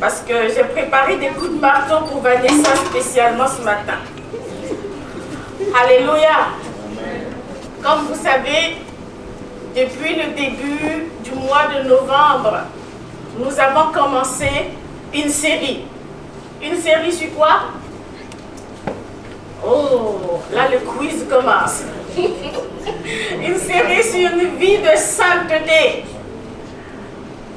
Parce que j'ai préparé des coups de marteau pour Vanessa spécialement ce matin. Alléluia. Comme vous savez, depuis le début du mois de novembre, nous avons commencé une série. Une série sur quoi? Oh, là le quiz commence. Une série sur une vie de sainteté.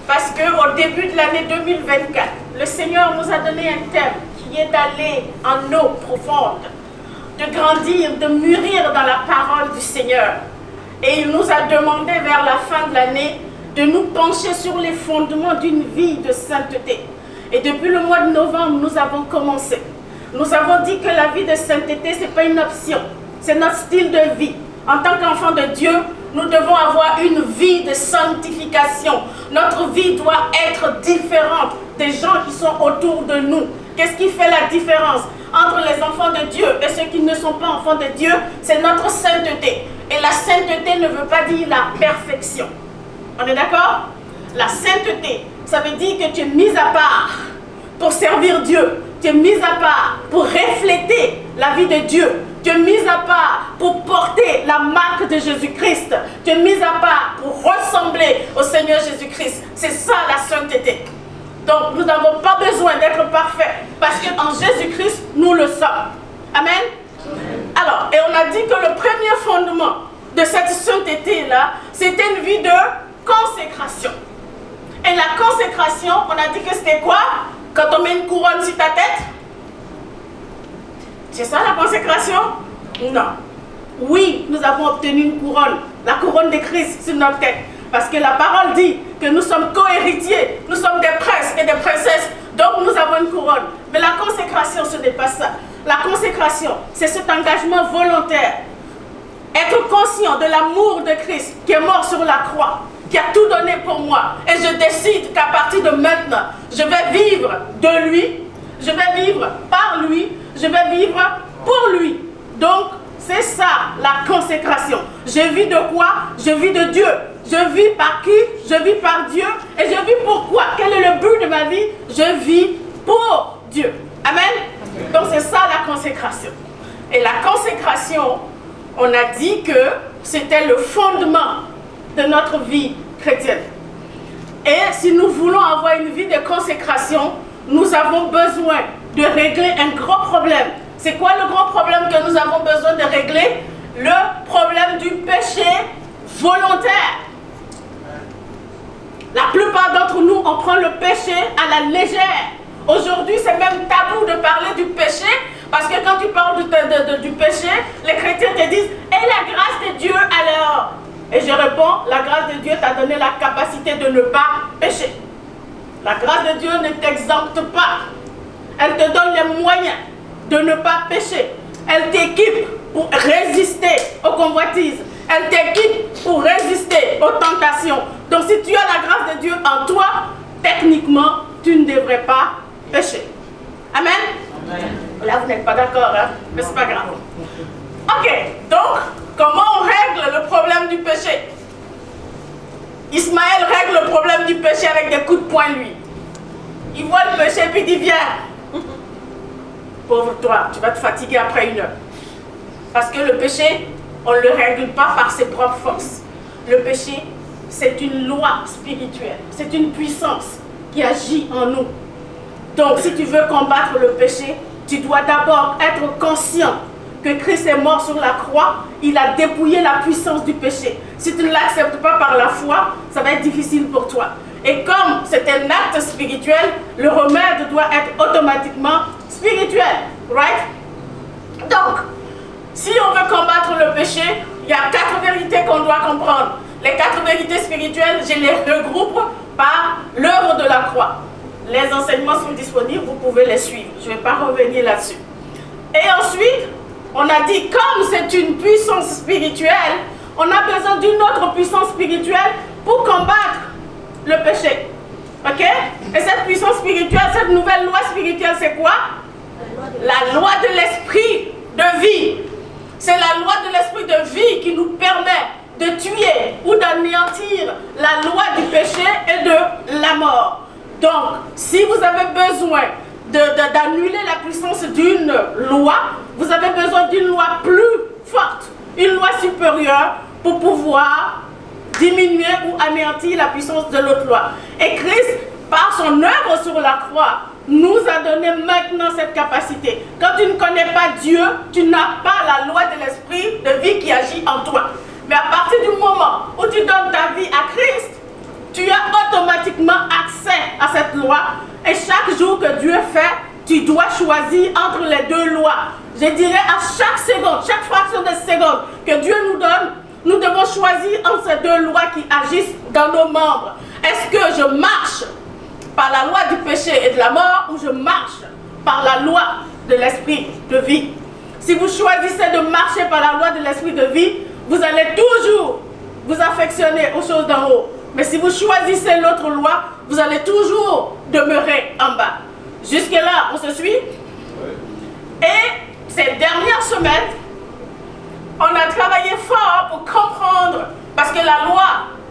Parce qu'au début de l'année 2024, le Seigneur nous a donné un thème qui est d'aller en eau profonde, de grandir, de mûrir dans la parole du Seigneur. Et il nous a demandé vers la fin de l'année de nous pencher sur les fondements d'une vie de sainteté. Et depuis le mois de novembre, nous avons commencé. Nous avons dit que la vie de sainteté, ce n'est pas une option, c'est notre style de vie. En tant qu'enfant de Dieu, nous devons avoir une vie de sanctification. Notre vie doit être différente des gens qui sont autour de nous. Qu'est-ce qui fait la différence entre les enfants de Dieu et ceux qui ne sont pas enfants de Dieu? C'est notre sainteté. Et la sainteté ne veut pas dire la perfection. On est d'accord? La sainteté, ça veut dire que tu es mis à part pour servir Dieu. Tu es mis à part pour refléter la vie de Dieu. Tu es mis à part pour porter la marque de Jésus-Christ. Tu es mis à part pour ressembler au Seigneur Jésus-Christ. C'est ça la sainteté. Donc nous n'avons pas besoin d'être parfaits parce qu'en Jésus-Christ, nous le sommes. Amen. Alors, et on a dit que le premier fondement de cette sainteté-là, c'était une vie de consécration. Et la consécration, on a dit que c'était quoi? Quand on met une couronne sur ta tête? C'est ça la consécration? Non. Oui, nous avons obtenu une couronne, la couronne de Christ sur notre tête. Parce que la parole dit que nous sommes co-héritiers, nous sommes des princes et des princesses, donc nous avons une couronne. Mais la consécration, ce n'est pas ça. La consécration, c'est cet engagement volontaire. Être conscient de l'amour de Christ qui est mort sur la croix, qui a tout donné pour moi. Et je décide qu'à partir de maintenant, je vais vivre de lui, je vais vivre par lui, je vais vivre pour lui. Donc, c'est ça la consécration. Je vis de quoi? Je vis de Dieu. Je vis par qui? Je vis par Dieu. Et je vis pour quoi? Quel est le but de ma vie? Je vis pour Dieu. Amen? Donc, c'est ça la consécration. Et la consécration, on a dit que c'était le fondement de notre vie chrétienne. Et si nous voulons avoir une vie de consécration, nous avons besoin de régler un gros problème. C'est quoi le gros problème que nous avons besoin de régler? Le problème du péché volontaire. La plupart d'entre nous, on prend le péché à la légère. Aujourd'hui, c'est même tabou de parler du péché, parce que quand tu parles du péché, les chrétiens te disent « Et la grâce de Dieu alors ?» Et je réponds, la grâce de Dieu t'a donné la capacité de ne pas pécher. La grâce de Dieu ne t'exempte pas. Elle te donne les moyens de ne pas pécher. Elle t'équipe pour résister aux convoitises. Elle t'équipe pour résister aux tentations. Donc si tu as la grâce de Dieu en toi, techniquement, tu ne devrais pas pécher. Amen? Amen. Là, vous n'êtes pas d'accord, hein? Mais c'est pas grave. Ok, donc, comment on règle le problème du péché? Ismaël règle le problème du péché avec des coups de poing, lui. Il voit le péché, puis il dit, viens. Pauvre toi, tu vas te fatiguer après 1 heure. Parce que le péché, on ne le règle pas par ses propres forces. Le péché, c'est une loi spirituelle. C'est une puissance qui agit en nous. Donc, si tu veux combattre le péché, tu dois d'abord être conscient que Christ est mort sur la croix. Il a dépouillé la puissance du péché. Si tu ne l'acceptes pas par la foi, ça va être difficile pour toi. Et comme c'est un acte spirituel, le remède doit être automatiquement spirituel. Right? Donc, si on veut combattre le péché, il y a 4 vérités qu'on doit comprendre. Les 4 vérités spirituelles, je les regroupe par l'œuvre de la croix. Les enseignements sont disponibles, vous pouvez les suivre. Je ne vais pas revenir là-dessus. Et ensuite, on a dit, comme c'est une puissance spirituelle, on a besoin d'une autre puissance spirituelle pour combattre le péché. Ok? Et cette puissance spirituelle, cette nouvelle loi spirituelle, c'est quoi? La loi de l'esprit de vie. C'est la loi de l'esprit de vie qui nous permet de tuer ou d'anéantir la loi du péché et de la mort. Si vous avez besoin d'annuler la puissance d'une loi, vous avez besoin d'une loi plus forte, une loi supérieure pour pouvoir diminuer ou anéantir la puissance de l'autre loi. Et Christ, par son œuvre sur la croix, nous a donné maintenant cette capacité. Quand tu ne connais pas Dieu, tu n'as pas la loi de l'esprit de vie qui agit en toi. Mais à partir du moment où tu donnes ta vie à Christ, tu as automatiquement accès à cette loi. Et chaque jour que Dieu fait, tu dois choisir entre les deux lois. Je dirais à chaque seconde, chaque fraction de seconde que Dieu nous donne, nous devons choisir entre ces deux lois qui agissent dans nos membres. Est-ce que je marche par la loi du péché et de la mort ou je marche par la loi de l'esprit de vie? Si vous choisissez de marcher par la loi de l'esprit de vie, vous allez toujours vous affectionner aux choses d'en haut. Mais si vous choisissez l'autre loi, vous allez toujours demeurer en bas. Jusque-là, on se suit? Et ces dernières semaines, on a travaillé fort pour comprendre, parce que la loi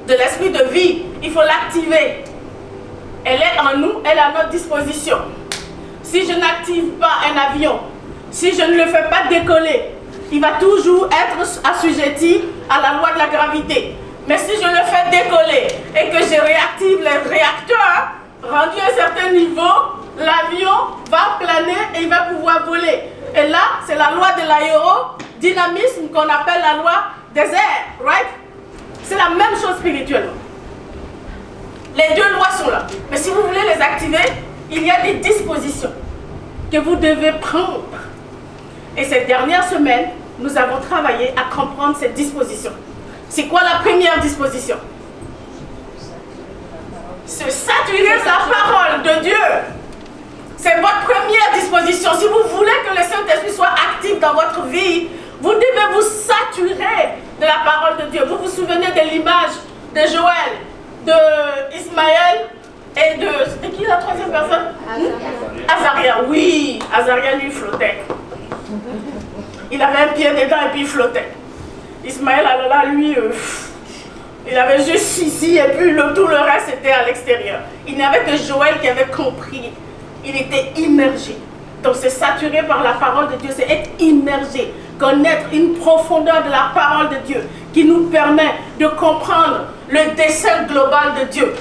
de l'esprit de vie, il faut l'activer. Elle est en nous, elle est à notre disposition. Si je n'active pas un avion, si je ne le fais pas décoller, il va toujours être assujetti à la loi de la gravité. Mais si je le fais décoller et que je réactive les réacteurs, rendu à un certain niveau, l'avion va planer et il va pouvoir voler. Et là, c'est la loi de l'aérodynamisme qu'on appelle la loi des airs, right? C'est la même chose spirituellement. Les deux lois sont là. Mais si vous voulez les activer, il y a des dispositions que vous devez prendre. Et cette dernière semaine, nous avons travaillé à comprendre ces dispositions. C'est quoi la première disposition? Se saturer de la parole de Dieu. C'est votre première disposition. Si vous voulez que le Saint-Esprit soit actif dans votre vie, vous devez vous saturer de la parole de Dieu. Vous vous souvenez de l'image de Joël, de Ismaël et de... C'était qui la troisième personne? Azaria. Oui, Azaria lui flottait. Il avait un pied dedans et puis il flottait. Ismaël, alors là, lui, il avait juste ici et puis tout le reste était à l'extérieur. Il n'y avait que Joël qui avait compris. Il était immergé. Donc c'est saturé par la parole de Dieu, c'est être immergé, connaître une profondeur de la parole de Dieu qui nous permet de comprendre le dessein global de Dieu.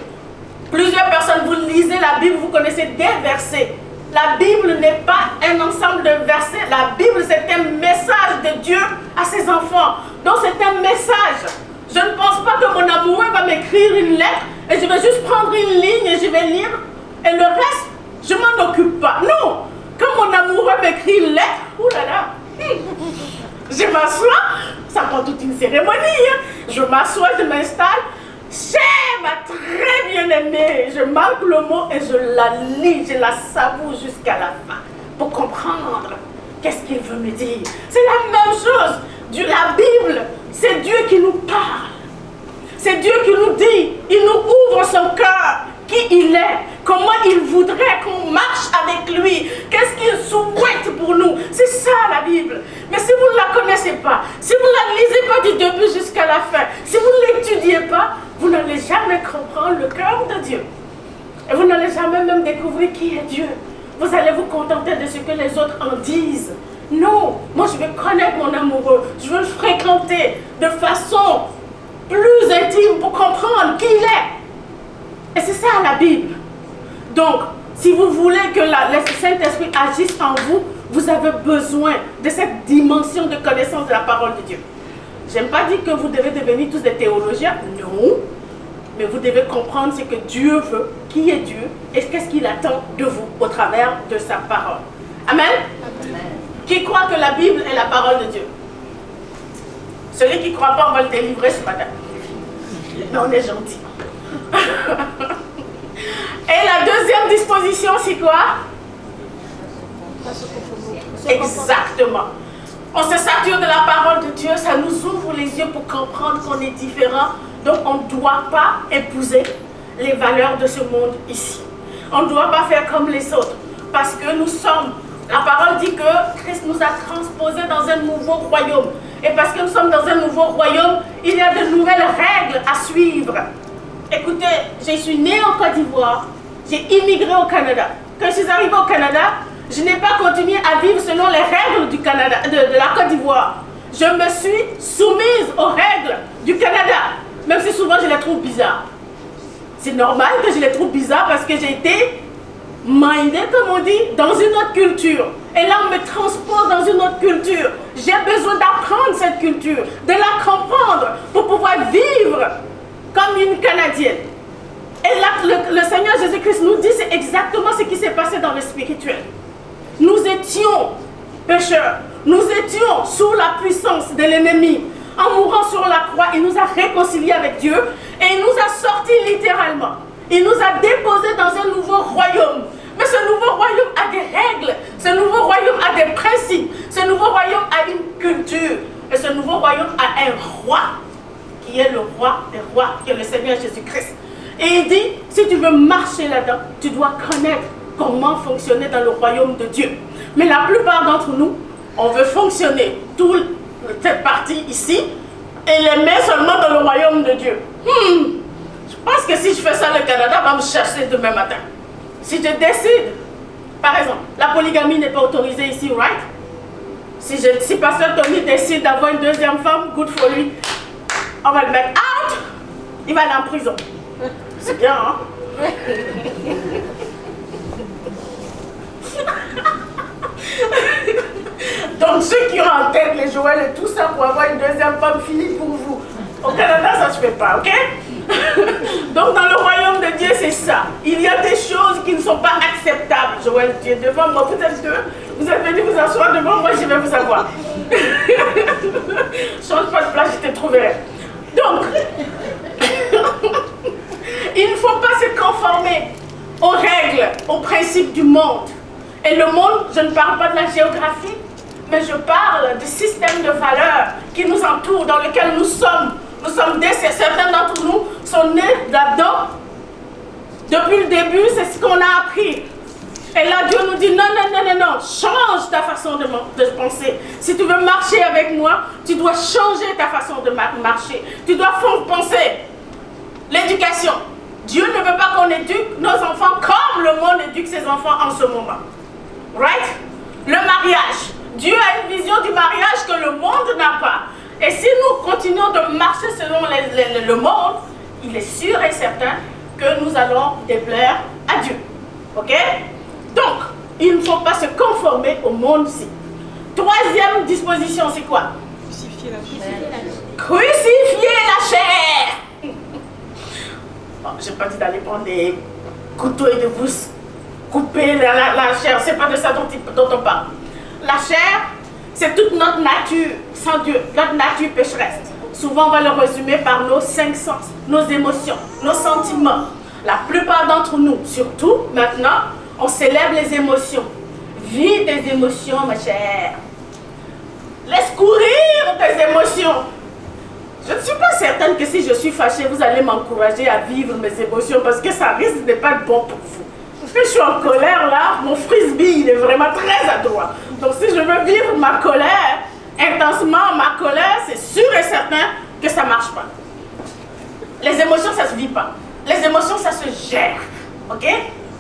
Plusieurs personnes, vous lisez la Bible, vous connaissez des versets. La Bible n'est pas un ensemble de versets. La Bible, c'est un message de Dieu à ses enfants. Donc c'est un message. Je ne pense pas que mon amoureux va m'écrire une lettre et je vais juste prendre une ligne et je vais lire et le reste, je ne m'en occupe pas. Non. Quand mon amoureux m'écrit une lettre, oulala, je m'assois, ça prend toute une cérémonie. Hein. Je m'assois, je m'installe. Chère, ma très bien-aimée, je marque le mot et je la lis, je la savoure jusqu'à la fin pour comprendre qu'est-ce qu'il veut me dire. C'est la même chose. La Bible, c'est Dieu qui nous parle. C'est Dieu qui nous dit, il nous ouvre son cœur, qui il est, comment il voudrait qu'on marche avec lui, qu'est-ce qu'il souhaite pour nous. C'est ça la Bible. Mais si vous ne la connaissez pas, si vous ne la lisez pas du début jusqu'à la fin, si vous ne l'étudiez pas, vous n'allez jamais comprendre le cœur de Dieu. Et vous n'allez jamais même découvrir qui est Dieu. Vous allez vous contenter de ce que les autres en disent. Non, moi je veux connaître mon amoureux, je veux le fréquenter de façon plus intime pour comprendre qui il est. Et c'est ça la Bible. Donc, si vous voulez que le Saint-Esprit agisse en vous, vous avez besoin de cette dimension de connaissance de la parole de Dieu. Je n'aime pas dire que vous devez devenir tous des théologiens, non. Mais vous devez comprendre ce que Dieu veut, qui est Dieu, et qu'est-ce qu'il attend de vous au travers de sa parole. Amen. Amen. Qui croit que la Bible est la parole de Dieu? Celui qui ne croit pas, on va le délivrer ce matin. Mais on est gentil. Et la deuxième disposition, c'est quoi? Exactement. On se sature de la parole de Dieu, ça nous ouvre les yeux pour comprendre qu'on est différent. Donc on ne doit pas épouser les valeurs de ce monde ici. On ne doit pas faire comme les autres. Parce que nous sommes, la parole dit que Christ nous a transposés dans un nouveau royaume. Et parce que nous sommes dans un nouveau royaume, il y a de nouvelles règles à suivre. Écoutez, je suis née en Côte d'Ivoire, J'ai immigré au Canada. Quand je suis arrivée au Canada, je n'ai pas continué à vivre selon les règles du Canada, de la Côte d'Ivoire. Je me suis soumise aux règles du Canada, même si souvent je les trouve bizarres. C'est normal que je les trouve bizarres parce que j'ai été mindée, comme on dit, dans une autre culture. Et là, on me transpose dans une autre culture. J'ai besoin d'apprendre cette culture, de la comprendre pour pouvoir vivre comme une Canadienne. Et là, le Seigneur Jésus-Christ nous dit, c'est exactement ce qui s'est passé dans le spirituel. Nous étions pécheurs, nous étions sous la puissance de l'ennemi. En mourant sur la croix, il nous a réconciliés avec Dieu et il nous a sortis littéralement. Il nous a déposés dans un nouveau royaume. Mais ce nouveau royaume a des règles, ce nouveau royaume a des principes, ce nouveau royaume a une culture. Et ce nouveau royaume a un roi, qui est le roi des rois, qui est le Seigneur Jésus-Christ. Et il dit, si tu veux marcher là-dedans, tu dois connaître comment fonctionner dans le royaume de Dieu. Mais la plupart d'entre nous, on veut fonctionner toute cette partie ici et les met seulement dans le royaume de Dieu. Je pense que si je fais ça, le Canada va me chercher demain matin. Si je décide, par exemple, la polygamie n'est pas autorisée ici, right? Si Pasteur Tony décide d'avoir une deuxième femme, good for lui. On va le mettre out, il va aller en prison. C'est bien, hein? Donc ceux qui ont en tête les Joël et tout ça pour avoir une deuxième femme, fini pour vous. Au Canada, ça ne se fait pas, ok? Donc dans le royaume de Dieu, c'est ça. Il y a des choses qui ne sont pas acceptables. Joël, tu es devant moi, peut-être que vous êtes venu vous asseoir devant moi, je vais vous avoir. Change pas de place, je te trouverai. Donc, il ne faut pas se conformer aux règles, aux principes du monde. Et le monde, je ne parle pas de la géographie, mais je parle du système de valeurs qui nous entoure, dans lequel nous sommes. Nous sommes nés, certains d'entre nous sont nés là-dedans. Depuis le début, c'est ce qu'on a appris. Et là, Dieu nous dit, non, non, non, non, non, change ta façon de penser. Si tu veux marcher avec moi, tu dois changer ta façon de marcher. Tu dois penser. L'éducation. Dieu ne veut pas qu'on éduque nos enfants comme le monde éduque ses enfants en ce moment. Right? Le mariage. Dieu a une vision du mariage que le monde n'a pas. Et si nous continuons de marcher selon le monde, il est sûr et certain que nous allons déplaire à Dieu. Ok? Donc, il ne faut pas se conformer au monde-ci. Troisième disposition, c'est quoi? Crucifier la chair. Crucifier la chair. Bon, je n'ai pas dit d'aller prendre des couteaux et de vous couper la chair. Ce n'est pas de ça dont on parle. La chair, c'est toute notre nature sans Dieu, notre nature pécheresse. Souvent, on va le résumer par nos 5 sens, nos émotions, nos sentiments. La plupart d'entre nous, surtout maintenant, on célèbre les émotions. Vis tes émotions, ma chère. Laisse courir tes émotions. Je ne suis pas certaine que si je suis fâchée, vous allez m'encourager à vivre mes émotions parce que ça risque de pas être bon pour vous. Parce que je suis en colère là, mon frisbee il est vraiment très adroit. Donc si je veux vivre ma colère, intensement ma colère, c'est sûr et certain que ça ne marche pas. Les émotions, ça ne se vit pas. Les émotions, ça se gère. Ok?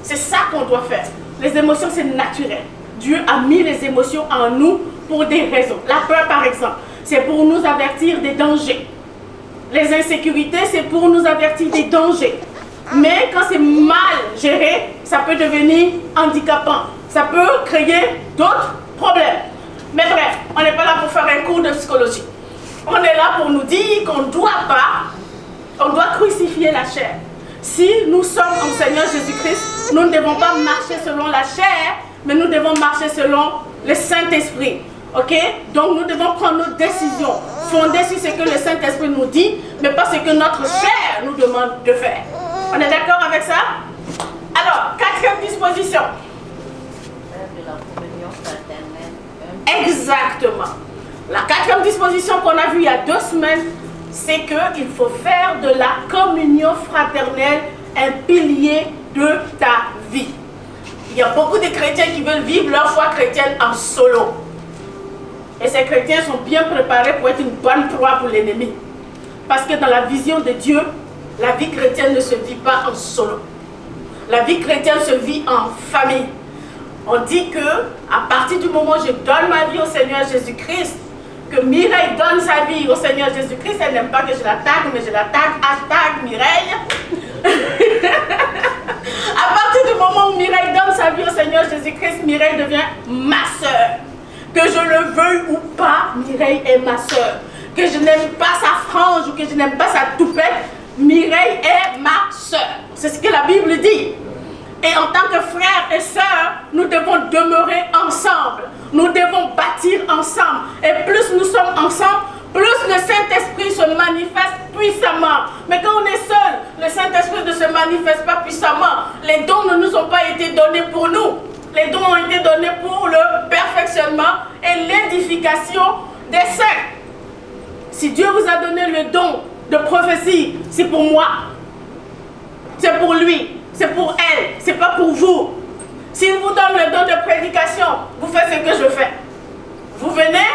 C'est ça qu'on doit faire. Les émotions, c'est naturel. Dieu a mis les émotions en nous pour des raisons. La peur, par exemple, c'est pour nous avertir des dangers. Les insécurités, c'est pour nous avertir des dangers. Mais quand c'est mal géré, ça peut devenir handicapant. Ça peut créer d'autres problèmes. Mais bref, on n'est pas là pour faire un cours de psychologie. On est là pour nous dire qu'on ne doit pas, on doit crucifier la chair. Si nous sommes en Seigneur Jésus-Christ, nous ne devons pas marcher selon la chair, mais nous devons marcher selon le Saint-Esprit. Ok? Donc nous devons prendre nos décisions fondées sur ce que le Saint-Esprit nous dit, mais pas ce que notre chair nous demande de faire. On est d'accord avec ça? Alors, quatrième disposition. Exactement. La quatrième disposition qu'on a vue il y a 2 semaines, c'est qu'il faut faire de la communion fraternelle un pilier de ta vie. Il y a beaucoup de chrétiens qui veulent vivre leur foi chrétienne en solo. Et ces chrétiens sont bien préparés pour être une bonne proie pour l'ennemi. Parce que dans la vision de Dieu, la vie chrétienne ne se vit pas en solo. La vie chrétienne se vit en famille. On dit que à partir du moment où je donne ma vie au Seigneur Jésus-Christ, que Mireille donne sa vie au Seigneur Jésus-Christ, elle n'aime pas que je la tague, mais je la tague, hashtag Mireille. À partir du moment où Mireille donne sa vie au Seigneur Jésus-Christ, Mireille devient ma soeur. Que je le veuille ou pas, Mireille est ma soeur. Que je n'aime pas sa frange ou que je n'aime pas sa toupette, Mireille est ma soeur. C'est ce que la Bible dit. Et en tant que frères et sœurs, nous devons demeurer ensemble. Nous devons bâtir ensemble. Et plus nous sommes ensemble, plus le Saint-Esprit se manifeste puissamment. Mais quand on est seul, le Saint-Esprit ne se manifeste pas puissamment. Les dons ne nous ont pas été donnés pour nous. Les dons ont été donnés pour le perfectionnement et l'édification des saints. Si Dieu vous a donné le don de prophétie, c'est pour moi. C'est pour lui. C'est pour elle. C'est pas pour vous. S'il vous donne le don de prédication, vous faites ce que je fais. Vous venez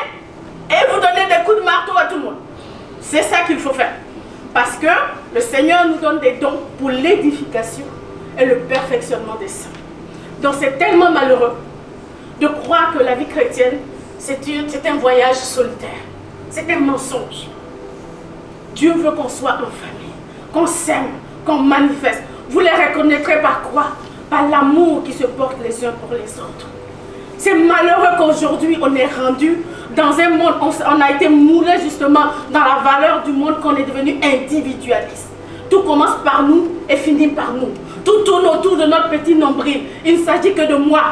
et vous donnez des coups de marteau à tout le monde. C'est ça qu'il faut faire. Parce que le Seigneur nous donne des dons pour l'édification et le perfectionnement des saints. Donc c'est tellement malheureux de croire que la vie chrétienne, c'est un voyage solitaire. C'est un mensonge. Dieu veut qu'on soit en famille, qu'on s'aime, qu'on manifeste. Vous les reconnaîtrez par quoi? Par l'amour qui se porte les uns pour les autres. C'est malheureux qu'aujourd'hui on est rendu dans un monde, on a été moulé justement dans la valeur du monde, qu'on est devenu individualiste. Tout commence par nous et finit par nous. Tout tourne autour de notre petit nombril. Il ne s'agit que de moi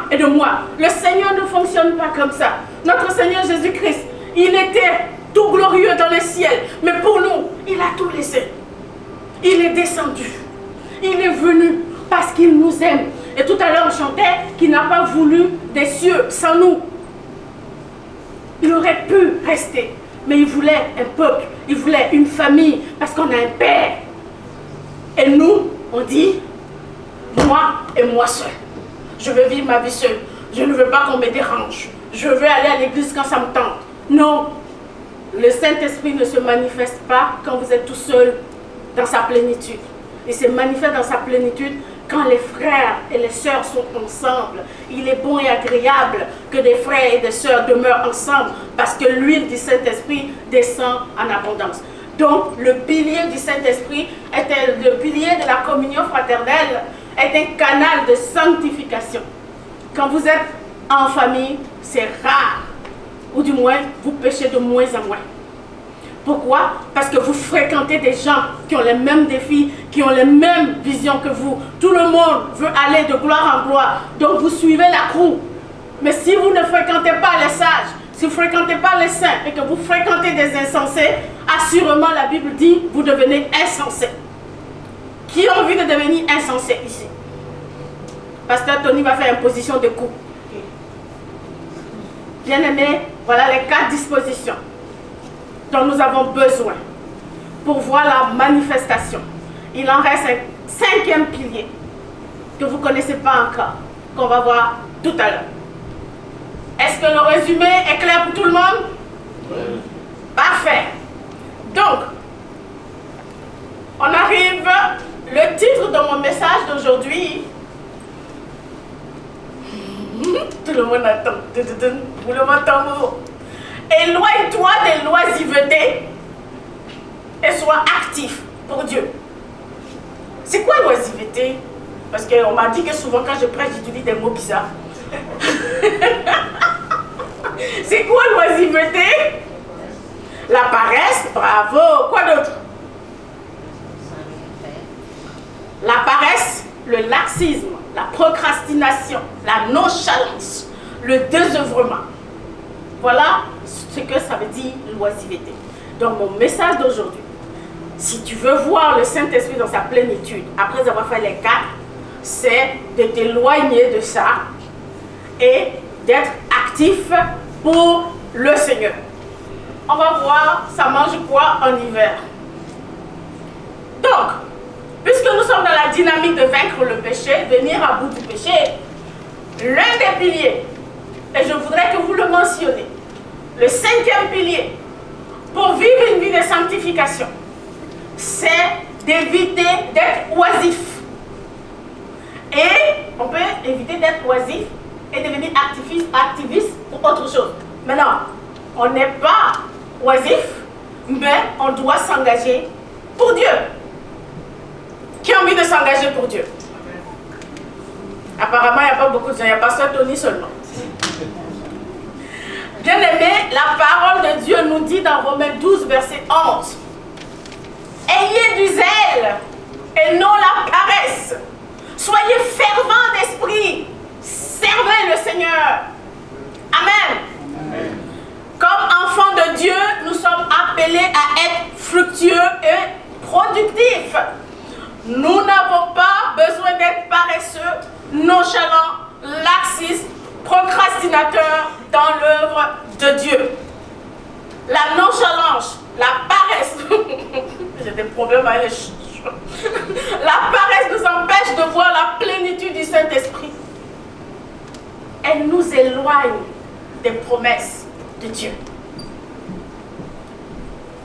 et de moi. Le Seigneur ne fonctionne pas comme ça. Notre Seigneur Jésus-Christ, il était tout glorieux dans le ciel. Mais pour nous, il a tout laissé. Il est descendu. Il est venu parce qu'il nous aime. Et tout à l'heure, on chantait qu'il n'a pas voulu des cieux sans nous. Il aurait pu rester. Mais il voulait un peuple. Il voulait une famille. Parce qu'on a un père. Et nous, on dit, moi et moi seul. Je veux vivre ma vie seule. Je ne veux pas qu'on me dérange. Je veux aller à l'église quand ça me tente. Non. Le Saint-Esprit ne se manifeste pas quand vous êtes tout seul dans sa plénitude. Il se manifeste dans sa plénitude quand les frères et les sœurs sont ensemble. Il est bon et agréable que des frères et des sœurs demeurent ensemble parce que l'huile du Saint-Esprit descend en abondance. Donc, le pilier du Saint-Esprit, le pilier de la communion fraternelle, est un canal de sanctification. Quand vous êtes en famille, c'est rare, ou du moins, vous péchez de moins en moins. Pourquoi? Parce que vous fréquentez des gens qui ont les mêmes défis, qui ont les mêmes visions que vous. Tout le monde veut aller de gloire en gloire, donc vous suivez la croue. Mais si vous ne fréquentez pas les sages, si vous ne fréquentez pas les saints et que vous fréquentez des insensés, assurément la Bible dit, vous devenez insensés. Qui a envie de devenir insensé ici? Pasteur Tony va faire une position de coupe. Bien aimé, voilà les 4 dispositions dont nous avons besoin pour voir la manifestation. Il en reste un 5e pilier que vous ne connaissez pas encore, qu'on va voir tout à l'heure. Est-ce que le résumé est clair pour tout le monde? Oui. Parfait. Donc, on arrive, le titre de mon message d'aujourd'hui, tout le monde attend, roulement de tambour. Éloigne-toi des loisivetés et sois actif pour Dieu. C'est quoi l'oisiveté? Parce qu'on m'a dit que souvent quand je prêche, j'utilise des mots bizarres. C'est quoi l'oisiveté? La paresse, bravo. Quoi d'autre? La paresse, le laxisme, la procrastination, la nonchalance, le désœuvrement. Voilà ce que ça veut dire l'oisiveté. Donc mon message d'aujourd'hui, si tu veux voir le Saint-Esprit dans sa plénitude, après avoir fait les 4, c'est de t'éloigner de ça et d'être actif pour le Seigneur. On va voir, ça mange quoi en hiver. Donc, puisque nous sommes dans la dynamique de vaincre le péché, venir à bout du péché, l'un des piliers, et je voudrais que vous le mentionniez, le 5e pilier, pour vivre une vie de sanctification, c'est d'éviter d'être oisif. Et on peut éviter d'être oisif et devenir activiste pour autre chose. Maintenant, on n'est pas oisif, mais on doit s'engager pour Dieu. Qui a envie de s'engager pour Dieu? Apparemment, il n'y a pas beaucoup de gens, il n'y a pas ça Tony seulement. Bien aimé, la parole de Dieu nous dit dans Romains 12, verset 11. Ayez du zèle et non la paresse. Soyez fervents d'esprit. Servez le Seigneur. Amen. Amen. Comme enfants de Dieu, nous sommes appelés à être fructueux et productifs. Nous n'avons pas besoin d'être paresseux, nonchalants, laxistes, procrastinateurs dans l'œuvre de Dieu. La nonchalance, la paresse, j'ai des problèmes avec les la paresse nous empêche de voir la plénitude du Saint-Esprit. Elle nous éloigne des promesses de Dieu.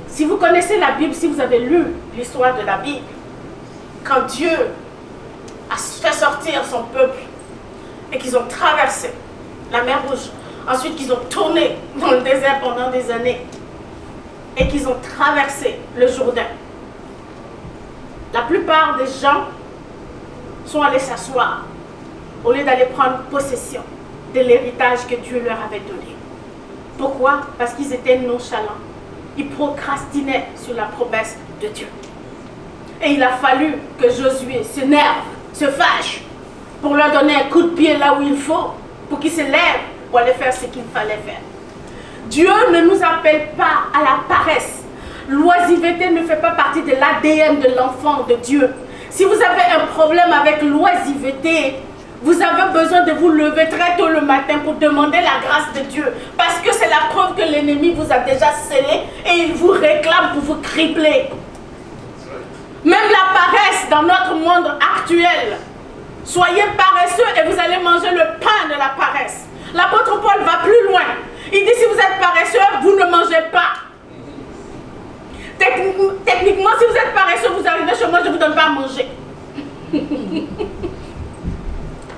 Si vous connaissez la Bible, si vous avez lu l'histoire de la Bible, quand Dieu a fait sortir son peuple et qu'ils ont traversé la mer Rouge, ensuite qu'ils ont tourné dans le désert pendant des années et qu'ils ont traversé le Jourdain, la plupart des gens sont allés s'asseoir au lieu d'aller prendre possession de l'héritage que Dieu leur avait donné. Pourquoi? Parce qu'ils étaient nonchalants. Ils procrastinaient sur la promesse de Dieu. Et il a fallu que Josué s'énerve, se fâche, pour leur donner un coup de pied là où il faut, pour qu'ils se lèvent pour aller faire ce qu'il fallait faire. Dieu ne nous appelle pas à la paresse. L'oisiveté ne fait pas partie de l'ADN de l'enfant de Dieu. Si vous avez un problème avec l'oisiveté, vous avez besoin de vous lever très tôt le matin pour demander la grâce de Dieu. Parce que c'est la preuve que l'ennemi vous a déjà scellé et il vous réclame pour vous cribler. Même la paresse dans notre monde actuel. Soyez paresseux et vous allez manger le pain de la paresse. L'apôtre Paul va plus loin. Il dit si vous êtes paresseux, vous ne mangez pas. Techniquement, si vous êtes paresseux, vous arrivez chez moi, je ne vous donne pas à manger.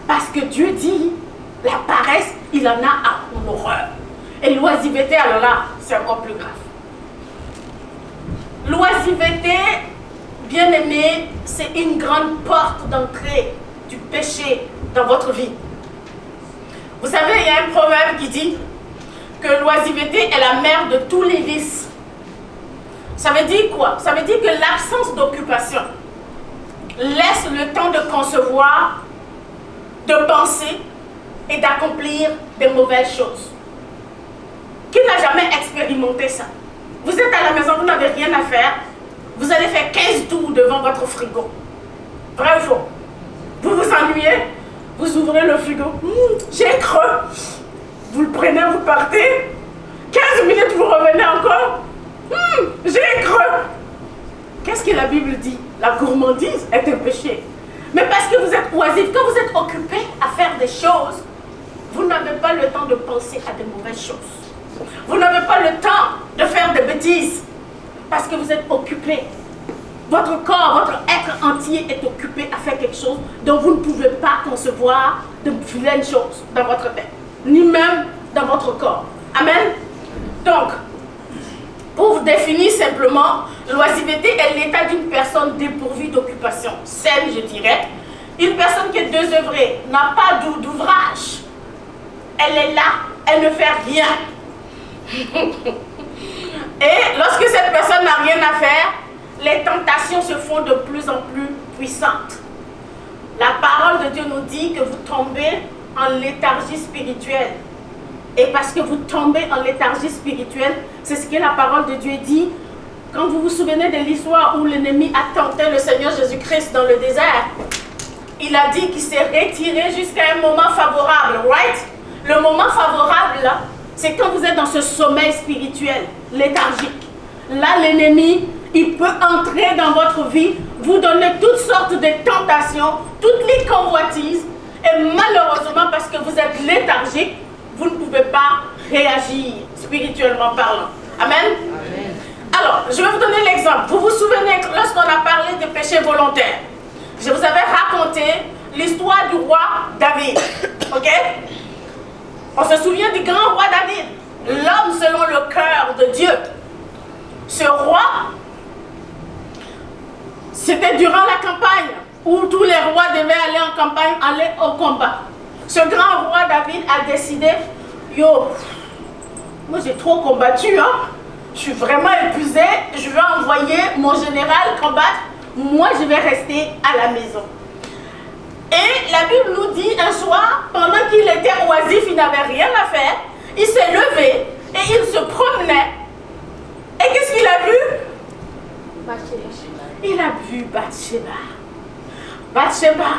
Parce que Dieu dit, la paresse, il en a à horreur. Et l'oisiveté, alors là, c'est encore plus grave. L'oisiveté, bien aimé, c'est une grande porte d'entrée du péché dans votre vie. Vous savez, il y a un proverbe qui dit que l'oisiveté est la mère de tous les vices. Ça veut dire quoi? Ça veut dire que l'absence d'occupation laisse le temps de concevoir, de penser et d'accomplir des mauvaises choses. Qui n'a jamais expérimenté ça? Vous êtes à la maison, vous n'avez rien à faire, vous allez faire 15 tours devant votre frigo. Vrai ou faux? Vous vous ennuyez, vous ouvrez le frigo, j'ai creux. Vous le prenez, vous partez, 15 minutes vous revenez encore, j'ai creux. Qu'est-ce que la Bible dit? La gourmandise est un péché. Mais parce que vous êtes oisif, quand vous êtes occupé à faire des choses, vous n'avez pas le temps de penser à de mauvaises choses. Vous n'avez pas le temps de faire des bêtises. Parce que vous êtes occupé. Votre corps, votre être entier est occupé à faire quelque chose dont vous ne pouvez pas concevoir de vilaines choses dans votre tête. Ni même dans votre corps. Amen. Donc, pour vous définir simplement, l'oisiveté est l'état d'une personne dépourvue d'occupation saine, je dirais. Une personne qui est désœuvrée, n'a pas d'ouvrage. Elle est là, elle ne fait rien. Et lorsque cette personne n'a rien à faire, les tentations se font de plus en plus puissantes. La parole de Dieu nous dit que vous tombez en léthargie spirituelle. Et parce que vous tombez en léthargie spirituelle, c'est ce que la parole de Dieu dit. Quand vous vous souvenez de l'histoire où l'ennemi a tenté le Seigneur Jésus-Christ dans le désert, il a dit qu'il s'est retiré jusqu'à un moment favorable, right? Le moment favorable, là, c'est quand vous êtes dans ce sommeil spirituel, léthargique. Là, l'ennemi, il peut entrer dans votre vie, vous donner toutes sortes de tentations, toutes les convoitises, et malheureusement, parce que vous êtes léthargique, vous ne pouvez pas réagir spirituellement parlant. Amen? Amen. Alors, je vais vous donner l'exemple. Vous vous souvenez lorsqu'on a parlé de péché volontaire, je vous avais raconté l'histoire du roi David. Ok? On se souvient du grand roi David, l'homme selon le cœur de Dieu. Ce roi, c'était durant la campagne où tous les rois devaient aller en campagne, aller au combat. Ce grand roi David a décidé, yo, moi j'ai trop combattu, hein. Je suis vraiment épuisé, je vais envoyer mon général combattre, moi je vais rester à la maison. Et la Bible nous dit un soir, pendant qu'il était oisif, il n'avait rien à faire, il s'est levé et il se promenait. Et qu'est-ce qu'il a vu? Il a vu Bathsheba. Bathsheba.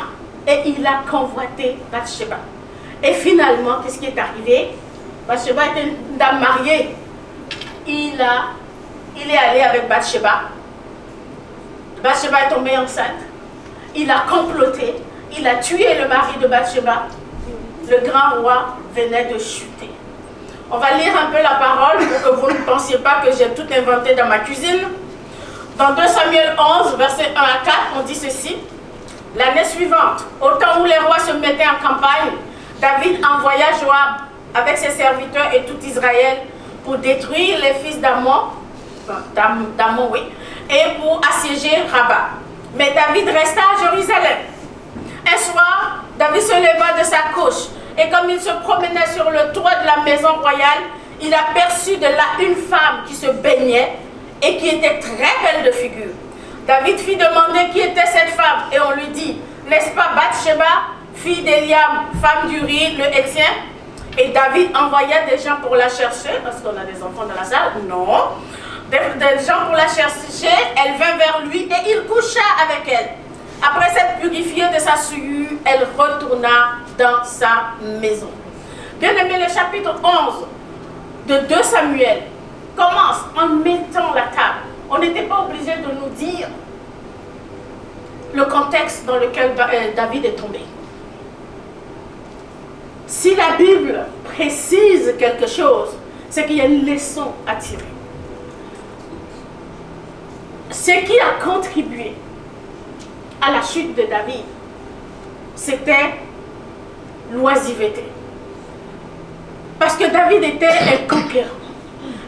Et il a convoité Bathsheba. Et finalement, qu'est-ce qui est arrivé? Bathsheba était une dame mariée. Il est allé avec Bathsheba. Bathsheba est tombée enceinte. Il a comploté. Il a tué le mari de Bathsheba. Le grand roi venait de chuter. On va lire un peu la parole pour que vous ne pensiez pas que j'ai tout inventé dans ma cuisine. Dans 2 Samuel 11, versets 1 à 4, on dit ceci. L'année suivante, au temps où les rois se mettaient en campagne, David envoya Joab avec ses serviteurs et tout Israël pour détruire les fils d'Ammon, oui, et pour assiéger Rabat. Mais David resta à Jérusalem. Un soir, David se leva de sa couche et comme il se promenait sur le toit de la maison royale, il aperçut de là une femme qui se baignait et qui était très belle de figure. David fit demander qui était cette femme et on lui dit, n'est-ce pas Bathsheba, fille d'Eliam, femme d'Uri, le Héthien? Et David envoya des gens pour la chercher, parce qu'on a des enfants dans la salle, non. Des gens pour la chercher, elle vint vers lui et il coucha avec elle. Après s'être purifiée de sa souillure, elle retourna dans sa maison. Bien aimé, le chapitre 11 de 2 Samuel commence en mettant la table. On n'était pas obligé de nous dire le contexte dans lequel David est tombé. Si la Bible précise quelque chose, c'est qu'il y a une leçon à tirer. Ce qui a contribué à la chute de David, c'était l'oisiveté. Parce que David était un conquérant.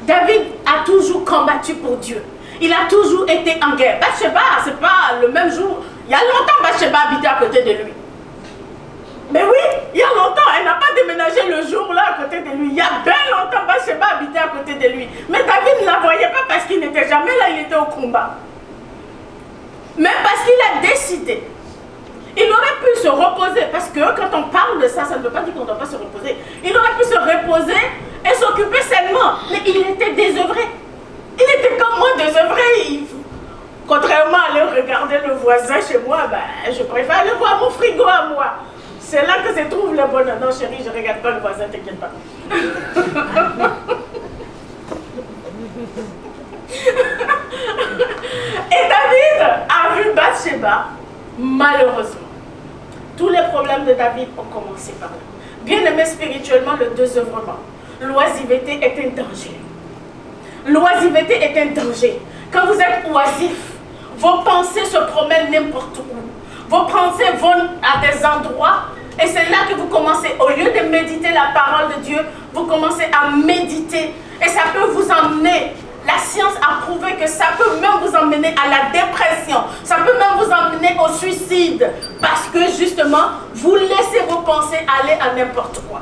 David a toujours combattu pour Dieu. Il a toujours été en guerre. Bathsheba, c'est pas le même jour. Il y a longtemps, Bathsheba habitait à côté de lui. Mais oui, il y a longtemps, elle n'a pas déménagé le jour-là à côté de lui. Il y a bien longtemps, Bathsheba habitait à côté de lui. Mais David ne la voyait pas parce qu'il n'était jamais là, il était au combat. Mais parce qu'il a décidé. Il aurait pu se reposer, parce que quand on parle de ça, ça ne veut pas dire qu'on ne doit pas se reposer. Il aurait pu se reposer et s'occuper sainement. Mais il était désœuvré. Il était comme moi désœuvré. Contrairement à aller regarder le voisin chez moi, ben, je préfère aller voir mon frigo à moi. C'est là que se trouve le bonheur. Non chérie, je ne regarde pas le voisin, t'inquiète pas. Et David a vu Bathsheba, malheureusement. Tous les problèmes de David ont commencé par là. Bien aimé spirituellement, le désœuvrement. L'oisiveté est un danger. L'oisiveté est un danger. Quand vous êtes oisif, vos pensées se promènent n'importe où. Vos pensées vont à des endroits et c'est là que vous commencez, au lieu de méditer la parole de Dieu, vous commencez à méditer et ça peut vous emmener. La science a prouvé que ça peut même vous emmener à la dépression. Ça peut même vous emmener au suicide. Parce que justement, vous laissez vos pensées aller à n'importe quoi.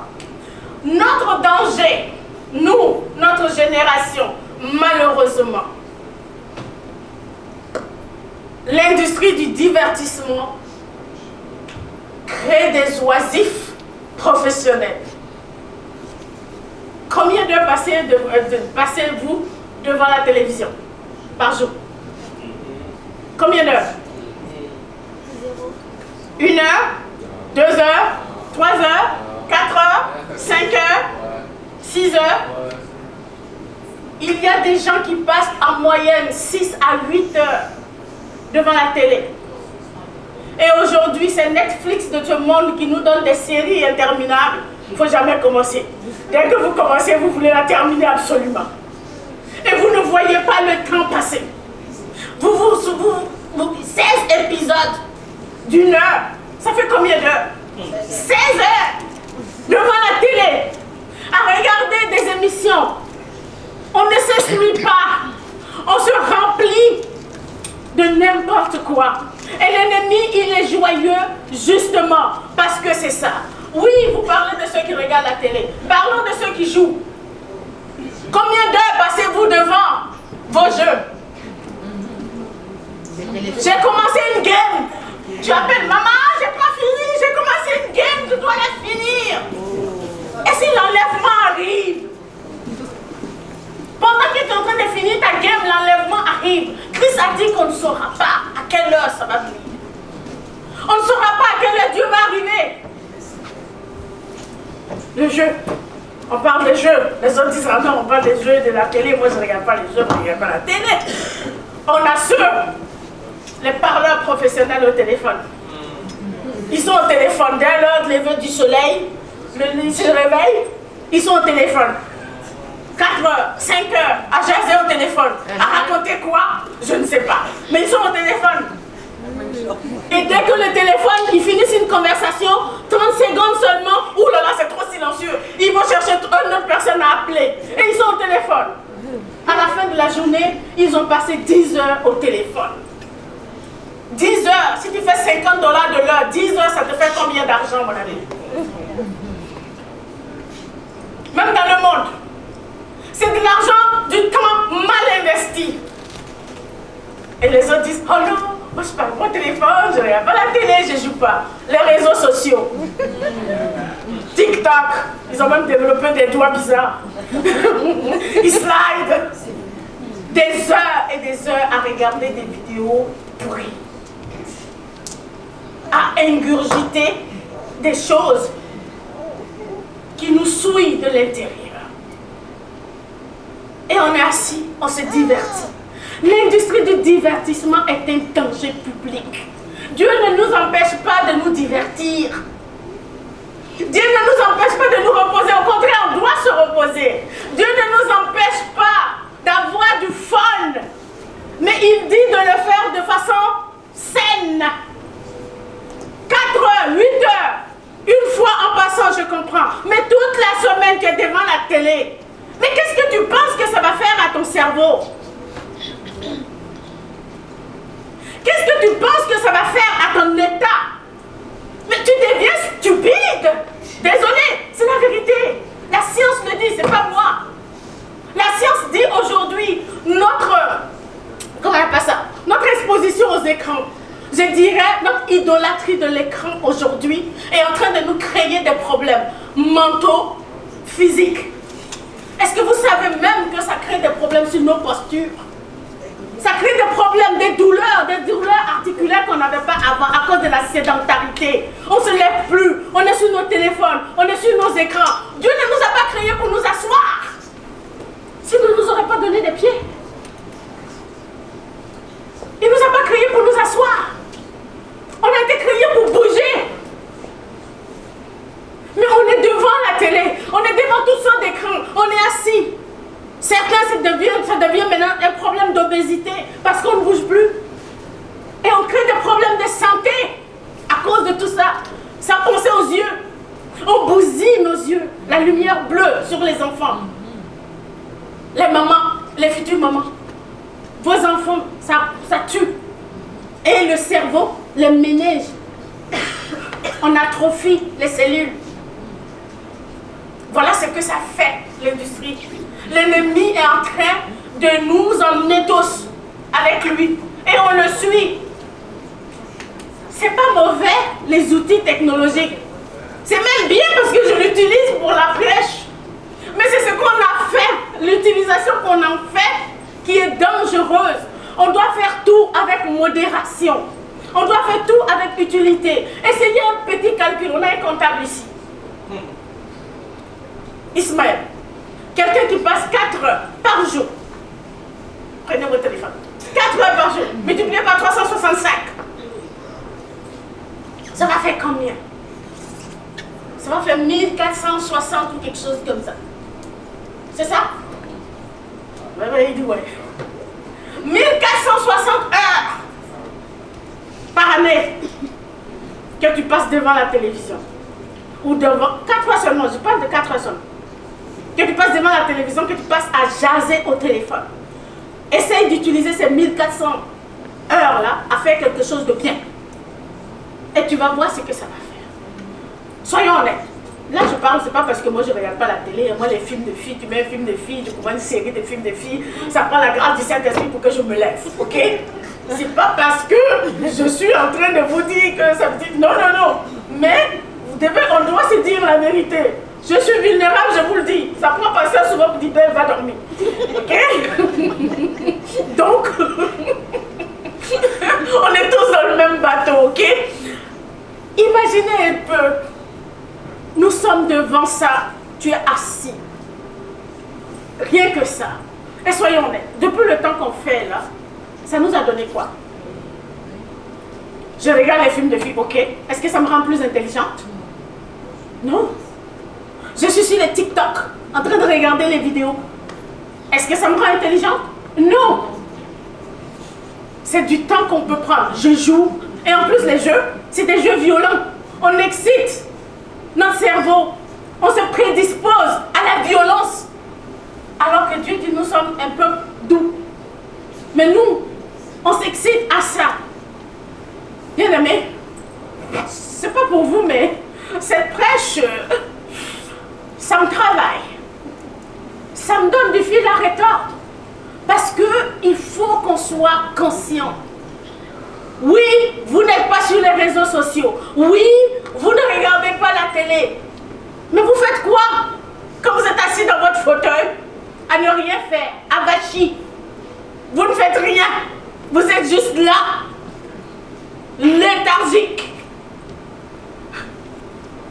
Notre danger, nous, notre génération, malheureusement, l'industrie du divertissement crée des oisifs professionnels. Combien d'heures passez-vous devant la télévision par jour? Combien d'heures? 1 heure, 2 heures, 3 heures, 4 heures, 5 heures, 6 heures. Il y a des gens qui passent en moyenne 6 à 8 heures devant la télé. Et aujourd'hui, c'est Netflix de ce monde qui nous donne des séries interminables. Il ne faut jamais commencer. Dès que vous commencez, vous voulez la terminer absolument. Et vous ne voyez pas le temps passer. 16 épisodes d'1 heure, Ça fait combien d'heures? 16 heures devant la télé, à regarder des émissions. On ne s'instruit pas. On se remplit de n'importe quoi. Et l'ennemi, il est joyeux justement parce que c'est ça. Oui, vous parlez de ceux qui regardent la télé. Parlons de ceux qui jouent. Combien d'heures passez-vous devant vos jeux? J'ai commencé une game. Tu appelles maman, j'ai pas fini, j'ai commencé une game, je dois la finir. Et si l'enlèvement arrive? Pendant que tu es en train de finir ta game, l'enlèvement arrive. Christ a dit qu'on ne saura pas à quelle heure ça va venir. On ne saura pas à quelle heure Dieu va arriver. Le jeu. On parle des jeux. Les autres disent, ah non, on parle des jeux de la télé. Moi, je ne regarde pas les jeux, je ne regarde pas la télé. On a les parleurs professionnels au téléphone. Ils sont au téléphone. Dès l'heure de lever du soleil, ils se réveillent, ils sont au téléphone. 4 heures, 5 heures, à jaser au téléphone. À raconter quoi? Je ne sais pas. Mais ils sont au téléphone. Et dès que le téléphone, ils finissent une conversation, 30 secondes seulement, ouh là là, c'est trop silencieux. Ils vont chercher une autre personne à appeler. Et ils sont au téléphone. À la fin de la journée, ils ont passé 10 heures au téléphone. 10 heures, si tu fais $50 de l'heure, 10 heures, ça te fait combien d'argent, mon ami? Même dans le monde. C'est de l'argent, du temps mal investi. Et les autres disent, oh non, moi je parle pas au téléphone, je ne regarde pas la télé, je ne joue pas. Les réseaux sociaux. TikTok, ils ont même développé des doigts bizarres. Ils slident. Des heures et des heures à regarder des vidéos pourries. À ingurgiter des choses qui nous souillent de l'intérieur. Et on est assis, on se divertit. L'industrie du divertissement est un danger public. Dieu ne nous empêche pas de nous divertir. Dieu ne nous empêche pas de nous reposer. Au contraire, on doit se reposer. Dieu ne nous empêche pas d'avoir du fun. Mais il dit de le faire de façon saine. 4 heures, 8 heures. Une fois en passant, je comprends. Mais toute la semaine, tu es devant la télé. Mais qu'est-ce que tu penses que ça va faire à ton cerveau? Qu'est-ce que tu penses que ça va faire à ton état? Mais tu deviens stupide. Désolé, c'est la vérité. La science le dit, c'est pas moi. La science dit aujourd'hui, comment on appelle ça? Notre exposition aux écrans. Je dirais, notre idolâtrie de l'écran aujourd'hui est en train de nous créer des problèmes mentaux, physiques. Est-ce que vous savez même que ça crée des problèmes sur nos postures? Ça crée des problèmes, des douleurs articulaires qu'on n'avait pas avant à cause de la sédentarité. On ne se lève plus, on est sur nos téléphones, on est sur nos écrans. Dieu ne nous a pas créés pour nous asseoir. Sinon, il ne nous aurait pas donné des pieds. Il ne nous a pas créés pour nous asseoir. On a été créés pour bouger. Mais on est devant la télé, on est devant toutes sortes d'écrans, on est assis. Certains, ça devient maintenant un problème d'obésité parce qu'on ne bouge plus. Et on crée des problèmes de santé à cause de tout ça. Ça a pensé aux yeux. On bousille nos yeux. La lumière bleue sur les enfants. Les mamans, les futures mamans. Vos enfants, ça tue. Et le cerveau, les méninges. On atrophie les cellules. Voilà ce que ça fait, l'industrie. L'ennemi est en train de nous emmener tous avec lui. Et on le suit. C'est pas mauvais, les outils technologiques. C'est même bien parce que je l'utilise pour la prêche. Mais c'est ce qu'on a fait, l'utilisation qu'on en fait, qui est dangereuse. On doit faire tout avec modération. On doit faire tout avec utilité. Essayez un petit calcul. On a un comptable ici. Ismaël, quelqu'un qui passe 4 heures par jour. Prenez votre téléphone. 4 heures par jour, multiplié par 365. Ça va faire combien? Ça va faire 1460 ou quelque chose comme ça. C'est ça? Oui, il dit ouais. 1460 heures par année. que tu passes devant la télévision. Ou devant, 4 heures seulement, je parle de 4 heures seulement. Que tu passes devant la télévision, que tu passes à jaser au téléphone. Essaye d'utiliser ces 1400 heures-là à faire quelque chose de bien. Et tu vas voir ce que ça va faire. Soyons honnêtes. Là, je parle, c'est pas parce que moi, je ne regarde pas la télé. Moi, les films de filles, tu mets un film de filles, tu comprends une série de films de filles, ça prend la grâce du Saint-Esprit pour que je me lève, ok? C'est pas parce que je suis en train de vous dire que ça me dit non, non, non. Mais on doit se dire la vérité. Je suis vulnérable, je vous le dis. Ça prend pas ça souvent pour dire, ben, va dormir. Ok? Donc, on est tous dans le même bateau, ok? Imaginez un peu. Nous sommes devant ça. Tu es assis. Rien que ça. Et soyons honnêtes. Depuis le temps qu'on fait là, ça nous a donné quoi? Je regarde les films de filles, ok? Est-ce que ça me rend plus intelligente? Non. Je suis sur les TikTok, en train de regarder les vidéos. Est-ce que ça me rend intelligente? Non. C'est du temps qu'on peut prendre. Je joue. Et en plus, les jeux, c'est des jeux violents. On excite notre cerveau. On se prédispose à la violence. Alors que Dieu dit, nous sommes un peu doux. Mais nous, on s'excite à ça. Bien aimé, c'est pas pour vous, mais cette prêche, ça me travaille. Ça me donne du fil à retordre. Parce qu'il faut qu'on soit conscient. Oui, vous n'êtes pas sur les réseaux sociaux. Oui, vous ne regardez pas la télé. Mais vous faites quoi quand vous êtes assis dans votre fauteuil à ne rien faire, abachi? Vous ne faites rien. Vous êtes juste là, léthargique.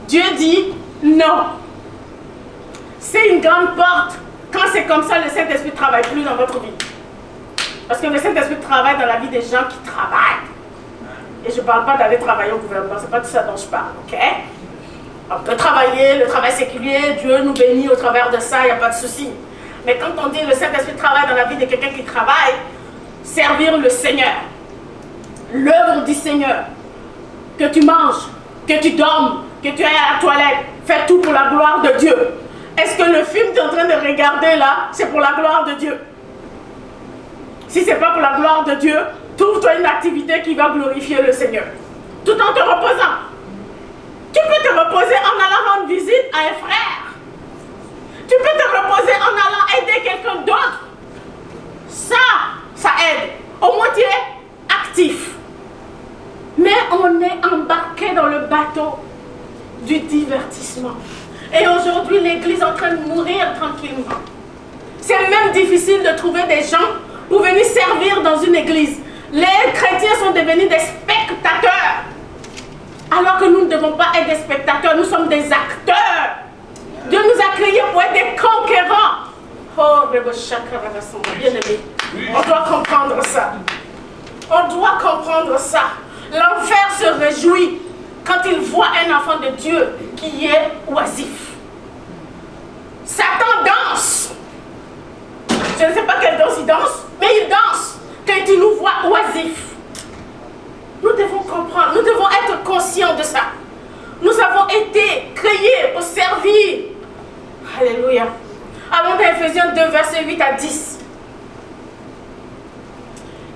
Dieu dit non. C'est une grande porte. Quand c'est comme ça, le Saint-Esprit ne travaille plus dans votre vie. Parce que le Saint-Esprit travaille dans la vie des gens qui travaillent. Et je ne parle pas d'aller travailler au gouvernement, ce n'est pas de ça dont je parle, ok? On peut travailler, le travail séculier, Dieu nous bénit au travers de ça, il n'y a pas de souci. Mais quand on dit le Saint-Esprit travaille dans la vie de quelqu'un qui travaille, servir le Seigneur, l'œuvre du Seigneur, que tu manges, que tu dormes, que tu ailles à la toilette, fais tout pour la gloire de Dieu. Est-ce que le film que tu es en train de regarder là, c'est pour la gloire de Dieu? Si ce n'est pas pour la gloire de Dieu, trouve-toi une activité qui va glorifier le Seigneur. Tout en te reposant. Tu peux te reposer en allant rendre visite à un frère. Tu peux te reposer en allant aider quelqu'un d'autre. Ça aide. Au moins tu es actif. Mais on est embarqué dans le bateau du divertissement. Et aujourd'hui, l'Église est en train de mourir tranquillement. C'est même difficile de trouver des gens pour venir servir dans une église. Les chrétiens sont devenus des spectateurs. Alors que nous ne devons pas être des spectateurs, nous sommes des acteurs. Dieu nous a créés pour être des conquérants. Oh, bien aimé, on doit comprendre ça. On doit comprendre ça. L'enfer se réjouit quand il voit un enfant de Dieu qui est oisif. Satan danse. Je ne sais pas quelle danse il danse, mais il danse quand il nous voit oisifs. Nous devons comprendre, nous devons être conscients de ça. Nous avons été créés pour servir. Alléluia. Allons dans Ephésiens 2, versets 8 à 10.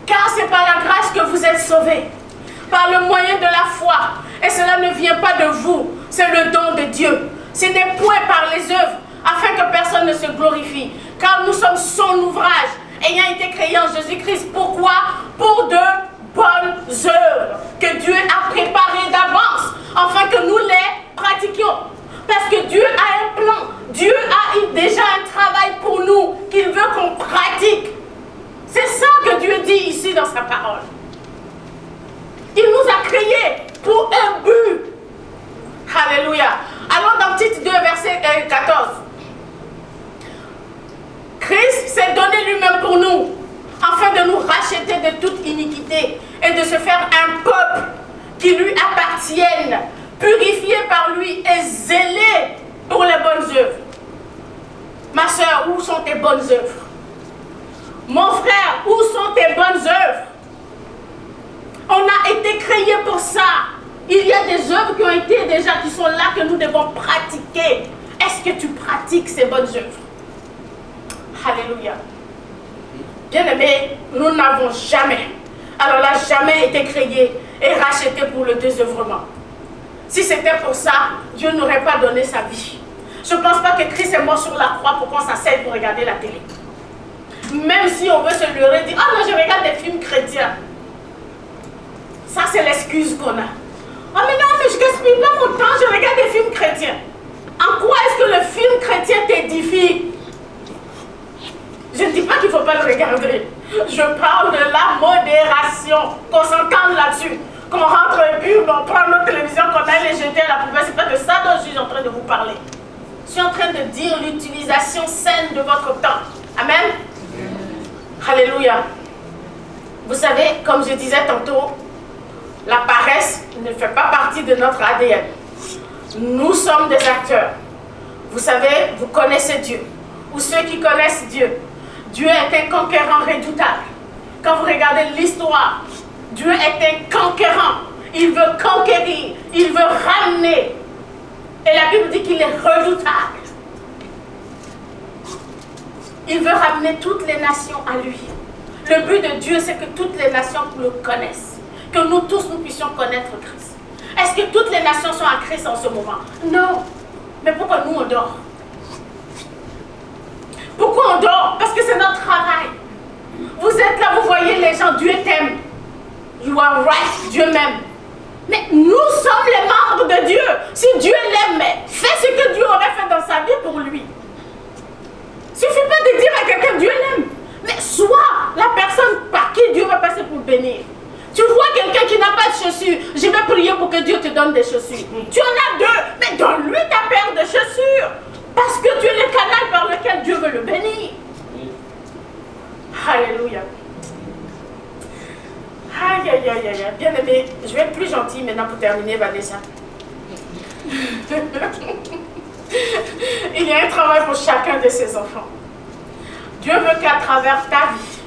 Car c'est par la grâce que vous êtes sauvés, par le moyen de la foi. Et cela ne vient pas de vous, c'est le don de Dieu. Ce n'est point par les œuvres, afin que personne ne se glorifie. Car nous sommes son ouvrage, ayant été créés en Jésus-Christ. Pourquoi? Pour de bonnes œuvres que Dieu a préparées d'avance, afin que nous les pratiquions. Parce que Dieu a un plan, Dieu a déjà un travail pour nous, qu'il veut qu'on pratique. C'est ça que Dieu dit ici dans sa parole. Il nous a créés pour un but. Alléluia. Allons dans Tite 2, verset 14. Christ s'est donné lui-même pour nous, afin de nous racheter de toute iniquité et de se faire un peuple qui lui appartienne, purifié par lui et zélé pour les bonnes œuvres. Ma soeur, où sont tes bonnes œuvres? Mon frère, où sont tes bonnes œuvres? On a été créés pour ça. Il y a des œuvres qui ont été déjà, qui sont là, que nous devons pratiquer. Est-ce que tu pratiques ces bonnes œuvres? Alléluia. Bien-aimés, nous n'avons jamais, alors là, jamais été créés et rachetés pour le désœuvrement. Si c'était pour ça, Dieu n'aurait pas donné sa vie. Je ne pense pas que Christ est mort sur la croix pour qu'on s'asseye pour regarder la télé. Même si on veut se leurrer, dire « Ah non, je regarde des films chrétiens. » Ça, c'est l'excuse qu'on a. « Ah mais non, mais je gaspille pas mon temps, je regarde des films chrétiens. » En quoi est-ce que le film chrétien t'édifie? Je ne dis pas qu'il ne faut pas le regarder. Je parle de la modération, qu'on s'entende là-dessus. Qu'on rentre et puis on prend notre télévision, qu'on aille les jeter à la poubelle. Ce n'est pas de ça dont je suis en train de vous parler. Je suis en train de dire l'utilisation saine de votre temps. Amen. Alléluia. Vous savez, comme je disais tantôt, la paresse ne fait pas partie de notre ADN. Nous sommes des acteurs. Vous savez, vous connaissez Dieu. Ou ceux qui connaissent Dieu. Dieu est un conquérant redoutable. Quand vous regardez l'histoire, Dieu est un conquérant. Il veut conquérir. Il veut ramener. Et la Bible dit qu'il est redoutable. Il veut ramener toutes les nations à lui. Le but de Dieu, c'est que toutes les nations le connaissent. Que nous tous, nous puissions connaître Christ. Est-ce que toutes les nations sont à Christ en ce moment? Non. Mais pourquoi nous, on dort? Pourquoi on dort? Parce que c'est notre travail. Vous êtes là, vous voyez les gens, Dieu t'aime. You are right, Dieu m'aime. Mais nous sommes les membres de Dieu. Si Dieu l'aime, fais ce que Dieu aurait fait dans sa vie pour lui. Il ne suffit pas de dire à quelqu'un Dieu l'aime. Mais sois la personne par qui Dieu va passer pour bénir. Tu vois quelqu'un qui n'a pas de chaussures, je vais prier pour que Dieu te donne des chaussures. Tu en as deux, mais donne-lui ta paire de chaussures. Parce que tu es le canal par lequel Dieu veut le bénir. Alléluia. Aïe, aïe, aïe, aïe. Bien aimé, je vais être plus gentille maintenant pour terminer, Vanessa. Il y a un travail pour chacun de ses enfants. Dieu veut qu'à travers ta vie,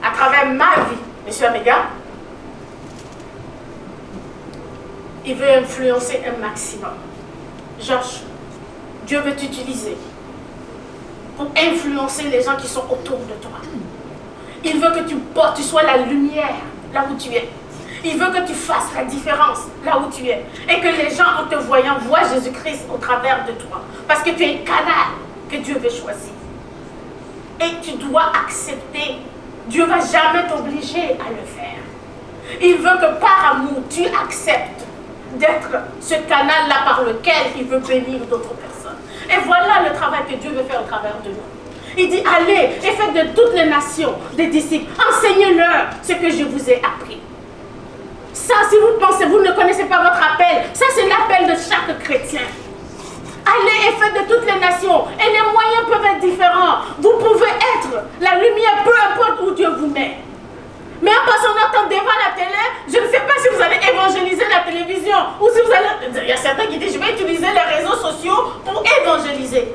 à travers ma vie, Monsieur Améga, il veut influencer un maximum. Georges, Dieu veut t'utiliser pour influencer les gens qui sont autour de toi. Il veut que tu sois la lumière là où tu es. Il veut que tu fasses la différence là où tu es. Et que les gens, en te voyant, voient Jésus-Christ au travers de toi. Parce que tu es un canal que Dieu veut choisir. Et tu dois accepter. Dieu ne va jamais t'obliger à le faire. Il veut que par amour, tu acceptes d'être ce canal-là par lequel il veut bénir d'autres personnes. Et voilà le travail que Dieu veut faire au travers de nous. Il dit, allez et faites de toutes les nations des disciples. Enseignez-leur ce que je vous ai appris. Ça, si vous pensez, vous ne connaissez pas votre appel, ça c'est l'appel de chaque chrétien. Allez et faites de toutes les nations. Et les moyens peuvent être différents. Vous pouvez être la lumière, peu importe où Dieu vous met. Mais en passant notre temps devant la télé, je ne sais pas si vous allez évangéliser la télévision. Ou si vous allez... Il y a certains qui disent, je vais utiliser les réseaux sociaux pour évangéliser.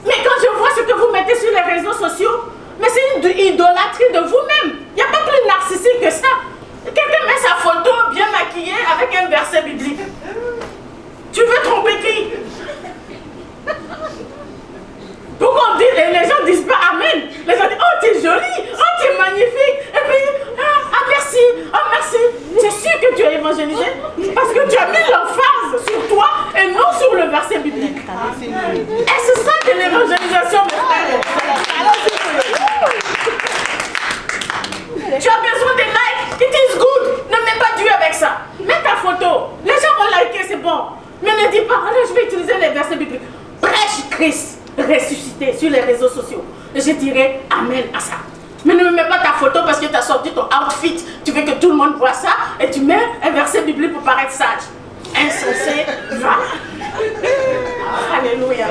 Mais quand je vois ce que vous mettez sur les réseaux sociaux, mais c'est une idolâtrie de vous-même. Il n'y a pas plus narcissique que ça. Quelqu'un met sa photo bien maquillée avec un verset biblique. Tu veux tromper qui? Pourquoi on dit, les gens ne disent pas Amen. Les gens disent, oh tu es jolie, oh tu es magnifique. Et puis, ah merci, oh merci. Tu es sûr que tu as évangélisé? Parce que tu as mis l'emphase sur toi et non sur le verset biblique. Est-ce ça que l'évangélisation, mes frères? Tu as besoin de likes, it is good. Ne mets pas Dieu avec ça. Mets ta photo. Les gens vont liker, c'est bon. Mais ne dis pas, oh là, je vais utiliser les versets bibliques. Prêche Christ ressuscité sur les réseaux sociaux. Et je dirais Amen à ça. Mais ne me mets pas ta photo parce que tu as sorti ton outfit. Tu veux que tout le monde voit ça et tu mets un verset biblique pour paraître sage. Insensé, va. Alléluia.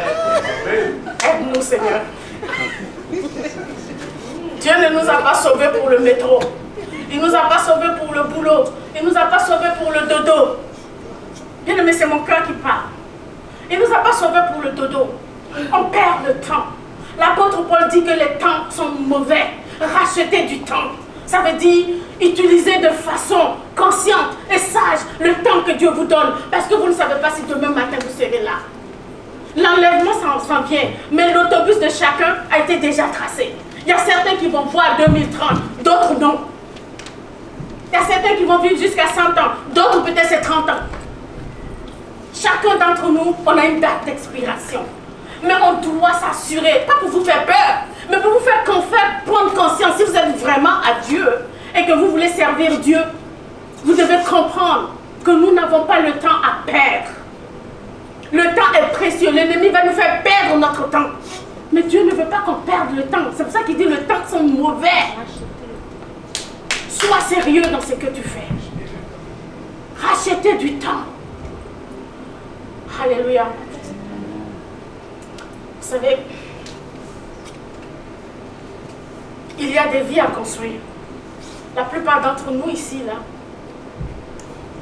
Aide-nous, Seigneur. Dieu ne nous a pas sauvés pour le métro. Il ne nous a pas sauvés pour le boulot. Il ne nous a pas sauvés pour le dodo. Bien aimé, c'est mon cœur qui parle. Il ne nous a pas sauvés pour le dodo. On perd le temps. L'apôtre Paul dit que les temps sont mauvais. Racheter du temps. Ça veut dire utiliser de façon consciente et sage le temps que Dieu vous donne. Parce que vous ne savez pas si demain matin vous serez là. L'enlèvement s'en vient, mais l'autobus de chacun a été déjà tracé. Il y a certains qui vont voir 2030, d'autres non. Il y a certains qui vont vivre jusqu'à 100 ans, d'autres peut-être c'est 30 ans. Chacun d'entre nous, on a une date d'expiration. Mais on doit s'assurer, pas pour vous faire peur, mais pour vous faire prendre conscience, si vous êtes vraiment à Dieu et que vous voulez servir Dieu, vous devez comprendre que nous n'avons pas le temps à perdre. Le temps est précieux, l'ennemi va nous faire perdre notre temps. Mais Dieu ne veut pas qu'on perde le temps. C'est pour ça qu'il dit le temps sont mauvais. Sois sérieux dans ce que tu fais. Rachetez du temps. Alléluia. Vous savez, il y a des vies à construire. La plupart d'entre nous ici, là,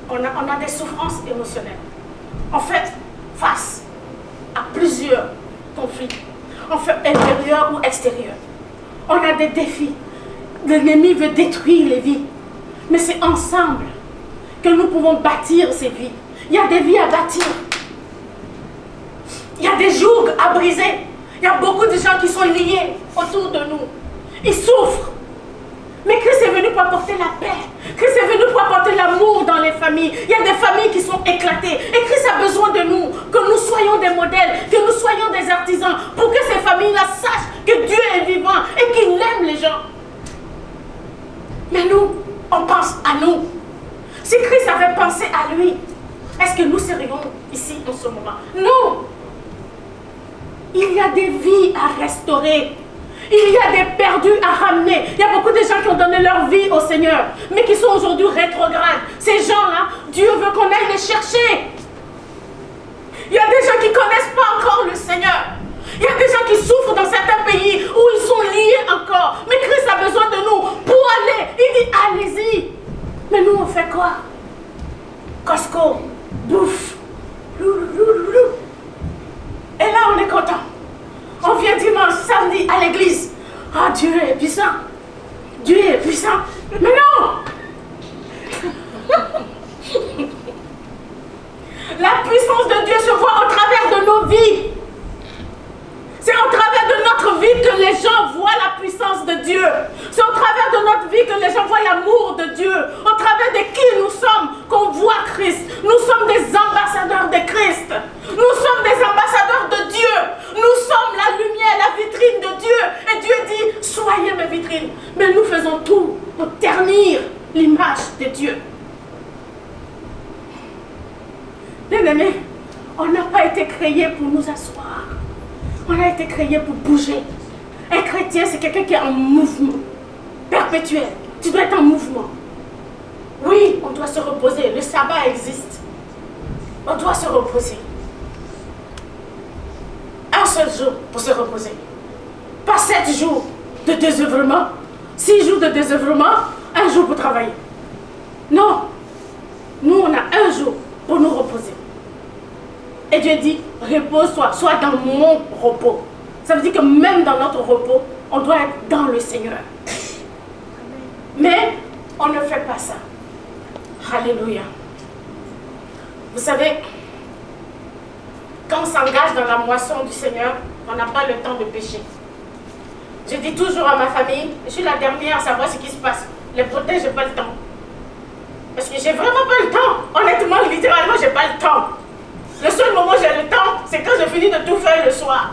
on a des souffrances émotionnelles. En fait, face à plusieurs conflits, en fait, intérieurs ou extérieurs. On a des défis. L'ennemi veut détruire les vies. Mais c'est ensemble que nous pouvons bâtir ces vies. Il y a des vies à bâtir. Il y a des jougs à briser. Il y a beaucoup de gens qui sont liés autour de nous. Ils souffrent. Mais Christ est venu pour apporter la paix. Christ est venu pour apporter l'amour dans les familles. Il y a des familles qui sont éclatées. Et Christ a besoin de nous, que nous soyons des modèles, que nous soyons des artisans, pour que ces familles-là sachent que Dieu est vivant et qu'il aime les gens. Mais nous, on pense à nous. Si Christ avait pensé à lui, est-ce que nous serions ici en ce moment? Non. Il y a des vies à restaurer. Il y a des perdus à ramener. Il y a beaucoup de gens qui ont donné leur vie au Seigneur, mais qui sont aujourd'hui rétrogrades. Ces gens-là, Dieu veut qu'on aille les chercher. Il y a des gens qui ne connaissent pas encore le Seigneur. Il y a des gens qui souffrent dans certains pays où ils sont liés encore. Mais Christ a besoin de nous pour aller. Il dit, allez-y. Mais nous, on fait quoi? Costco, bouffe. Et là, on est content. On vient dimanche, samedi à l'église. Ah, Dieu est puissant. Dieu est puissant. Mais non! La puissance de Dieu se voit au travers de nos vies. C'est au travers de notre vie que les gens voient la puissance de Dieu. C'est au travers de notre vie que les gens voient l'amour de Dieu. Au travers de qui nous sommes qu'on voit Christ. Nous sommes des ambassadeurs de Christ. Nous sommes des ambassadeurs de Dieu. Nous sommes la lumière, la vitrine de Dieu. Et Dieu dit, soyez mes vitrines. Mais nous faisons tout pour ternir l'image de Dieu. Bien-aimés, on n'a pas été créés pour nous asseoir. On a été créé pour bouger. Un chrétien, c'est quelqu'un qui est en mouvement perpétuel. Tu dois être en mouvement. Oui, on doit se reposer. Le sabbat existe. On doit se reposer. Un seul jour pour se reposer. Pas 7 jours de désœuvrement. 6 jours de désœuvrement, 1 jour pour travailler. Non. Nous, on a 1 jour pour nous reposer. Et Dieu dit, repose-toi, sois dans mon repos. Ça veut dire que même dans notre repos, on doit être dans le Seigneur. Mais on ne fait pas ça. Alléluia. Vous savez, quand on s'engage dans la moisson du Seigneur, on n'a pas le temps de pécher. Je dis toujours à ma famille, je suis la dernière à savoir ce qui se passe. Les protèges, je n'ai pas le temps. Parce que j'ai vraiment pas le temps. Honnêtement, littéralement, je n'ai pas le temps. Le seul moment où j'ai le temps, c'est quand je finis de tout faire le soir.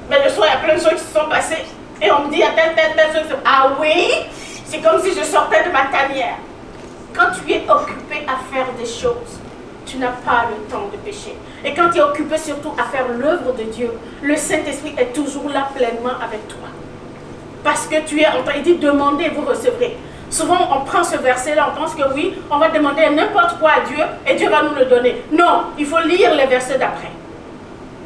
Mais le soir, il y a plein de choses qui se sont passées. Et on me dit, il y a telle chose. Ah oui? C'est comme si je sortais de ma tanière. Quand tu es occupé à faire des choses, tu n'as pas le temps de pécher. Et quand tu es occupé surtout à faire l'œuvre de Dieu, le Saint-Esprit est toujours là pleinement avec toi. Parce que tu es en train, il dit, demandez et vous recevrez. Souvent, on prend ce verset-là, on pense que oui, on va demander n'importe quoi à Dieu et Dieu va nous le donner. Non, il faut lire les versets d'après.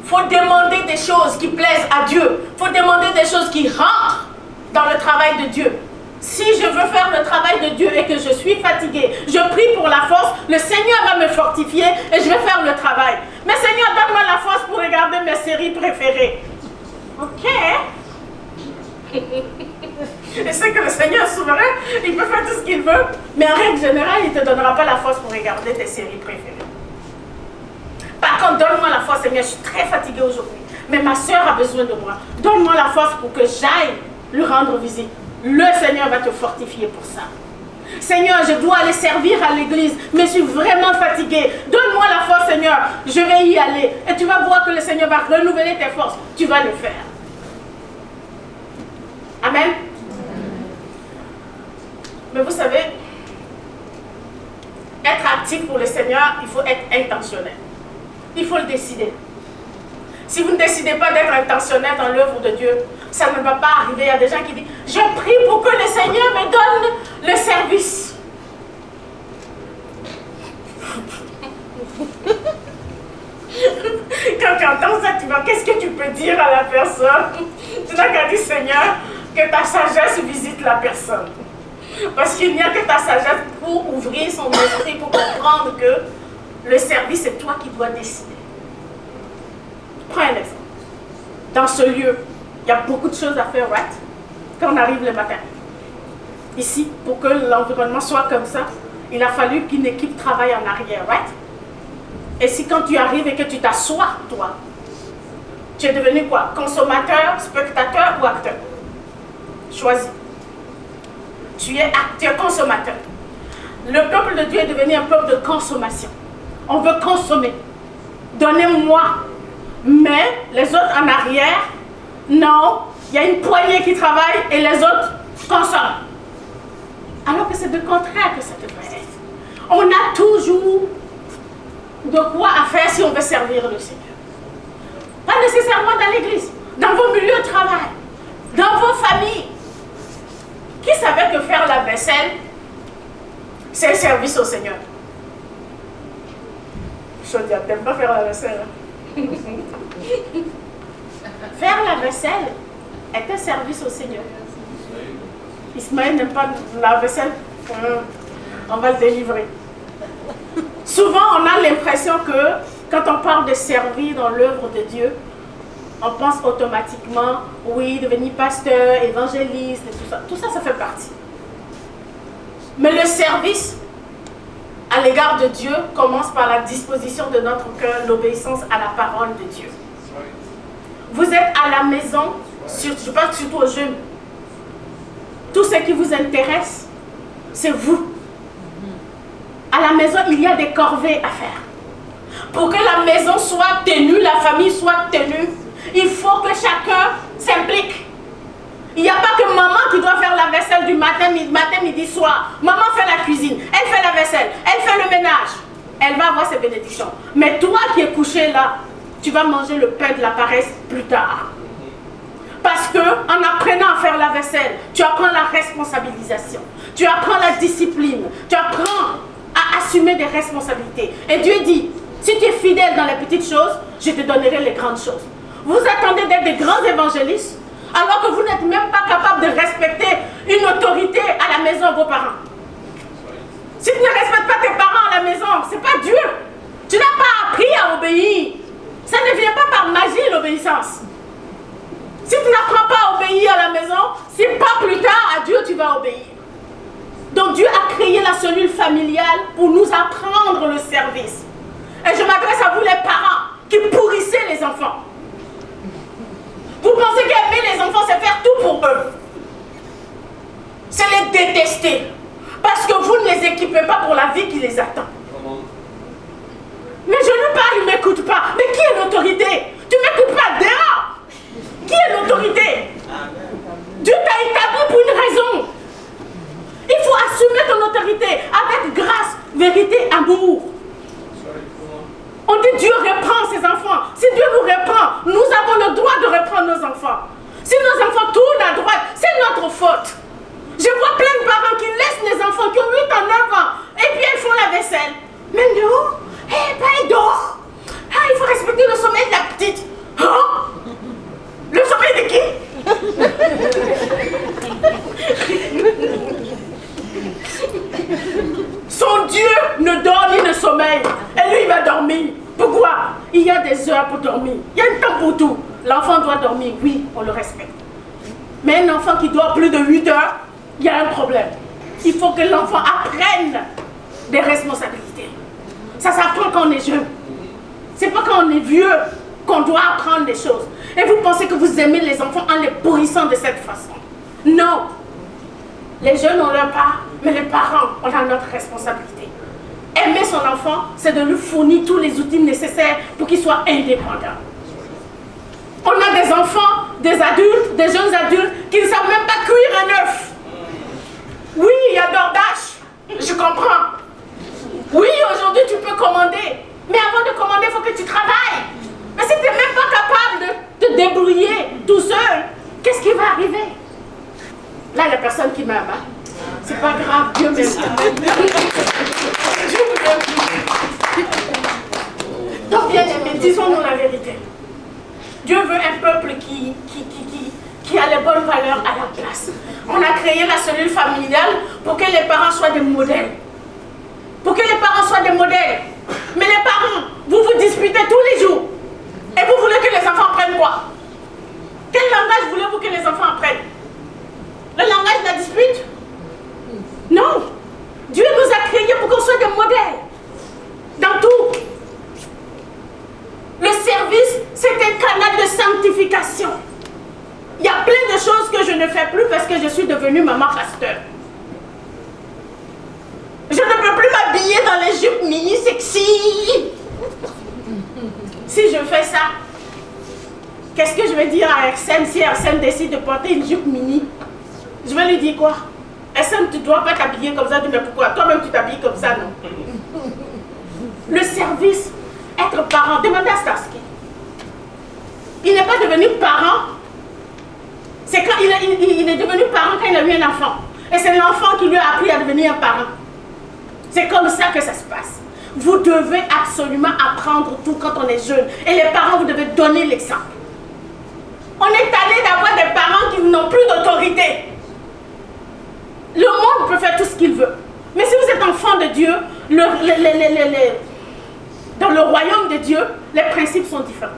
Il faut demander des choses qui plaisent à Dieu. Il faut demander des choses qui rentrent dans le travail de Dieu. Si je veux faire le travail de Dieu et que je suis fatiguée, je prie pour la force, le Seigneur va me fortifier et je vais faire le travail. Mais Seigneur, donne-moi la force pour regarder mes séries préférées. Ok? Et c'est que le Seigneur est souverain, il peut faire tout ce qu'il veut, mais en règle générale, il ne te donnera pas la force pour regarder tes séries préférées. Par contre, donne-moi la force, Seigneur, je suis très fatiguée aujourd'hui, mais ma soeur a besoin de moi. Donne-moi la force pour que j'aille lui rendre visite. Le Seigneur va te fortifier pour ça. Seigneur, je dois aller servir à l'église, mais je suis vraiment fatiguée. Donne-moi la force, Seigneur, je vais y aller. Et tu vas voir que le Seigneur va renouveler tes forces. Tu vas le faire. Amen. Mais vous savez, être actif pour le Seigneur, il faut être intentionnel. Il faut le décider. Si vous ne décidez pas d'être intentionnel dans l'œuvre de Dieu, ça ne va pas arriver. Il y a des gens qui disent, je prie pour que le Seigneur me donne le service. Quand tu entends ça, tu vas, qu'est-ce que tu peux dire à la personne? Tu n'as qu'à dire, Seigneur, que ta sagesse visite la personne. Parce qu'il n'y a que ta sagesse pour ouvrir son esprit, pour comprendre que le service, c'est toi qui dois décider. Prends un exemple. Dans ce lieu, il y a beaucoup de choses à faire, right? Quand on arrive le matin. Ici, pour que l'environnement soit comme ça, il a fallu qu'une équipe travaille en arrière, right? Et si quand tu arrives et que tu t'assois, toi, tu es devenu quoi? Consommateur, spectateur ou acteur? Choisis. Tu es acteur, consommateur. Le peuple de Dieu est devenu un peuple de consommation. On veut consommer. Donnez-moi. Mais les autres en arrière, non, il y a une poignée qui travaille et les autres consomment. Alors que c'est le contraire que ça devrait être. On a toujours de quoi à faire si on veut servir le Seigneur. Pas nécessairement dans l'église, dans vos milieux de travail, dans vos familles. Qui savait que faire la vaisselle, c'est un service au Seigneur? Je te dis, t'aimes pas faire la vaisselle, hein? Faire la vaisselle est un service au Seigneur. Ismaël n'aime pas la vaisselle, on va le délivrer. Souvent, on a l'impression que quand on parle de servir dans l'œuvre de Dieu, on pense automatiquement, oui, devenir pasteur, évangéliste, et tout ça. Tout ça, ça fait partie. Mais le service à l'égard de Dieu commence par la disposition de notre cœur, l'obéissance à la parole de Dieu. Vous êtes à la maison, je parle surtout aux jeunes. Tout ce qui vous intéresse, c'est vous. À la maison, il y a des corvées à faire. Pour que la maison soit tenue, la famille soit tenue, il faut que chacun s'implique. Il n'y a pas que maman qui doit faire la vaisselle du matin, midi, soir. Maman fait la cuisine, elle fait la vaisselle, elle fait le ménage. Elle va avoir ses bénédictions. Mais toi qui es couché là, tu vas manger le pain de la paresse plus tard. Parce que en apprenant à faire la vaisselle, tu apprends la responsabilisation. Tu apprends la discipline. Tu apprends à assumer des responsabilités. Et Dieu dit, si tu es fidèle dans les petites choses, je te donnerai les grandes choses. Vous attendez d'être des grands évangélistes alors que vous n'êtes même pas capable de respecter une autorité à la maison de vos parents. Si tu ne respectes pas tes parents à la maison, ce n'est pas Dieu. Tu n'as pas appris à obéir. Ça ne vient pas par magie, l'obéissance. Si tu n'apprends pas à obéir à la maison, c'est pas plus tard à Dieu tu vas obéir. Donc Dieu a créé la cellule familiale pour nous apprendre le service. Et je m'adresse à vous les parents qui pourrissez les enfants. Vous pensez qu'aimer les enfants, c'est faire tout pour eux. C'est les détester. Parce que vous ne les équipez pas pour la vie qui les attend. Mais je lui parle, il ne m'écoute pas. Mais qui est l'autorité? Tu ne m'écoutes pas dehors. Qui est l'autorité? Dieu t'a établi pour une raison. Il faut assumer ton autorité avec grâce, vérité, amour. On dit Dieu reprend ses enfants. Si Dieu nous reprend, nous avons le droit de reprendre nos enfants. Si nos enfants tournent à droite, c'est notre faute. Je vois plein de parents qui laissent les enfants qui ont 8 ans, 9 ans, et puis ils font la vaisselle. Mais non, il dort. Il faut respecter le sommeil de la petite. Le sommeil de qui? Son Dieu ne dort ni ne sommeille. Et lui, il va dormir. Pourquoi? Il y a des heures pour dormir. Il y a un temps pour tout. L'enfant doit dormir. Oui, on le respecte. Mais un enfant qui dort plus de 8 heures, il y a un problème. Il faut que l'enfant apprenne des responsabilités. Ça s'apprend quand on est jeune. C'est pas quand on est vieux qu'on doit apprendre des choses. Et vous pensez que vous aimez les enfants en les pourrissant de cette façon. Non. Les jeunes ont leur part, mais les parents ont notre responsabilité. Aimer son enfant, c'est de lui fournir tous les outils nécessaires pour qu'il soit indépendant. On a des enfants, des adultes, des jeunes adultes qui ne savent même pas cuire un œuf. Oui, il y a DoorDash, je comprends. Oui, aujourd'hui tu peux commander, mais avant de commander, il faut que tu travailles. Mais si tu n'es même pas capable de te débrouiller tout seul, qu'est-ce qui va arriver? Là, il y a personne qui m'aime. Hein? C'est pas grave, Dieu m'aime. Dieu vous aime. Donc, bien aimé, disons-nous la vérité. Dieu veut un peuple qui a les bonnes valeurs à la place. On a créé la cellule familiale pour que les parents soient des modèles. Pour que les parents soient des modèles. Mais les parents, vous vous disputez tous les jours. Et vous voulez que les enfants apprennent quoi? Quel langage voulez-vous que les enfants apprennent? Le langage de la dispute? Non. Dieu nous a créés pour qu'on soit des modèles. Dans tout. Le service, c'est un canal de sanctification. Il y a plein de choses que je ne fais plus parce que je suis devenue maman pasteur. Je ne peux plus m'habiller dans les jupes mini sexy. Si je fais ça, qu'est-ce que je vais dire à Arsène si Arsène décide de porter une jupe mini? Je vais lui dire quoi? Arsène, tu ne dois pas t'habiller comme ça. Mais pourquoi? Toi-même, tu t'habilles comme ça, non? Le service, être parent, demandez à Starsky. Il n'est pas devenu parent. C'est quand il est devenu parent quand il a eu un enfant. Et c'est l'enfant qui lui a appris à devenir un parent. C'est comme ça que ça se passe. Vous devez absolument apprendre tout quand on est jeune. Et les parents, vous devez donner l'exemple. On est allé d'avoir des parents qui n'ont plus d'autorité. Le monde peut faire tout ce qu'il veut. Mais si vous êtes enfant de Dieu, dans le royaume de Dieu, les principes sont différents.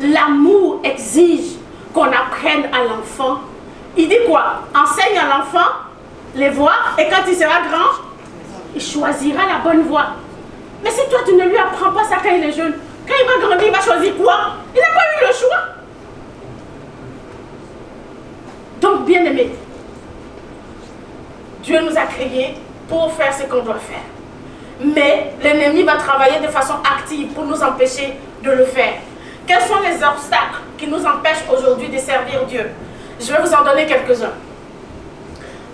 L'amour exige qu'on apprenne à l'enfant. Il dit quoi? Enseigne à l'enfant les voies et quand il sera grand, il choisira la bonne voie. Mais si toi tu ne lui apprends pas ça quand il est jeune, quand il va grandir, il va choisir quoi? Il n'a pas eu le choix. Donc bien aimé, Dieu nous a créés pour faire ce qu'on doit faire. Mais l'ennemi va travailler de façon active pour nous empêcher de le faire. Quels sont les obstacles qui nous empêchent aujourd'hui de servir Dieu? Je vais vous en donner quelques-uns.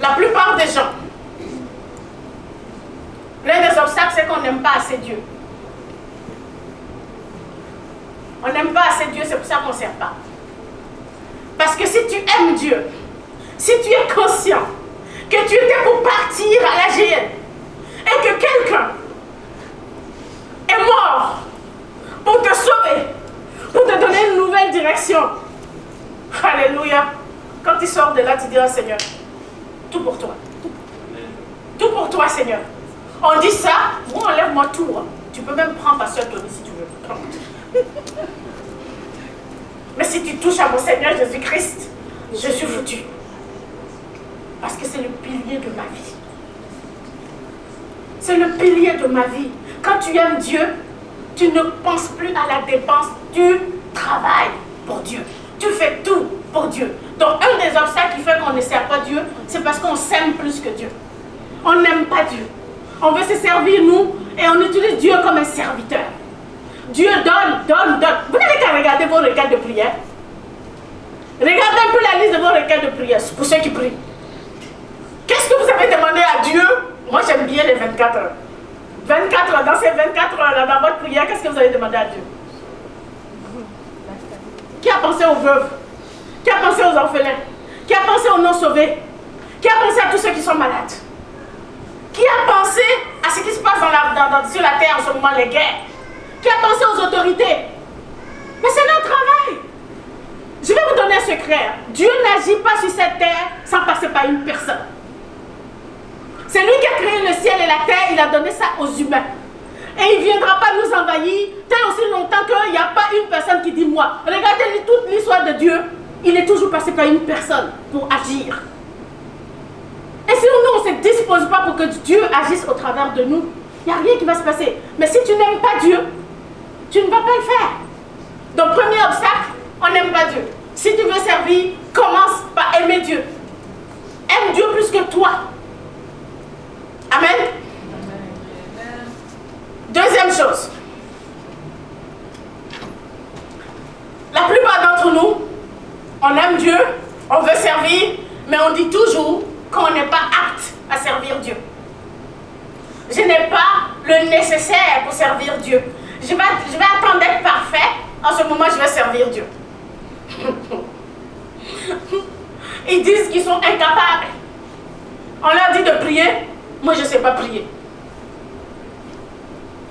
La plupart des gens, l'un des obstacles, c'est qu'on n'aime pas assez Dieu. On n'aime pas assez Dieu, c'est pour ça qu'on ne sert pas. Parce que si tu aimes Dieu, si tu es conscient que tu étais pour partir à la GN et que quelqu'un est mort pour te sauver, pour te donner une nouvelle direction, alléluia, quand tu sors de là, tu diras Seigneur, tout pour toi. Tout pour toi, Seigneur. On dit ça, moi enlève-moi tout. Hein. Tu peux même prendre Pasteur Tony si tu veux. Mais si tu touches à mon Seigneur Jésus-Christ, je suis foutu. Parce que c'est le pilier de ma vie. C'est le pilier de ma vie. Quand tu aimes Dieu, tu ne penses plus à la dépense. Tu travailles pour Dieu. Tu fais tout pour Dieu. Donc un des obstacles qui fait qu'on ne sert pas Dieu, c'est parce qu'on s'aime plus que Dieu. On n'aime pas Dieu. On veut se servir nous et on utilise Dieu comme un serviteur. Dieu donne, donne, donne. Vous n'avez qu'à regarder vos requêtes de prière. Regardez un peu la liste de vos requêtes de prière pour ceux qui prient. Qu'est-ce que vous avez demandé à Dieu? Moi j'aime bien les 24 heures. 24 heures, dans ces 24 heures-là, dans votre prière, qu'est-ce que vous avez demandé à Dieu? Qui a pensé aux veuves? Qui a pensé aux orphelins? Qui a pensé aux non-sauvés? Qui a pensé à tous ceux qui sont malades? Qui a pensé à ce qui se passe sur la terre en ce moment, les guerres? Qui a pensé aux autorités? Mais c'est notre travail. Je vais vous donner un secret. Dieu n'agit pas sur cette terre sans passer par une personne. C'est lui qui a créé le ciel et la terre, il a donné ça aux humains. Et il ne viendra pas nous envahir tant aussi longtemps qu'il n'y a pas une personne qui dit moi. Regardez toute l'histoire de Dieu, il est toujours passé passer par une personne pour agir. Et si nous, on ne se dispose pas pour que Dieu agisse au travers de nous, il n'y a rien qui va se passer. Mais si tu n'aimes pas Dieu, tu ne vas pas le faire. Donc, premier obstacle, on n'aime pas Dieu. Si tu veux servir, commence par aimer Dieu. Aime Dieu plus que toi. Amen. Deuxième chose. La plupart d'entre nous, on aime Dieu, on veut servir, mais on dit toujours qu'on n'est pas apte à servir Dieu. Je n'ai pas le nécessaire pour servir Dieu. Je vais attendre d'être parfait. En ce moment, je vais servir Dieu. Ils disent qu'ils sont incapables. On leur dit de prier. Moi, je ne sais pas prier.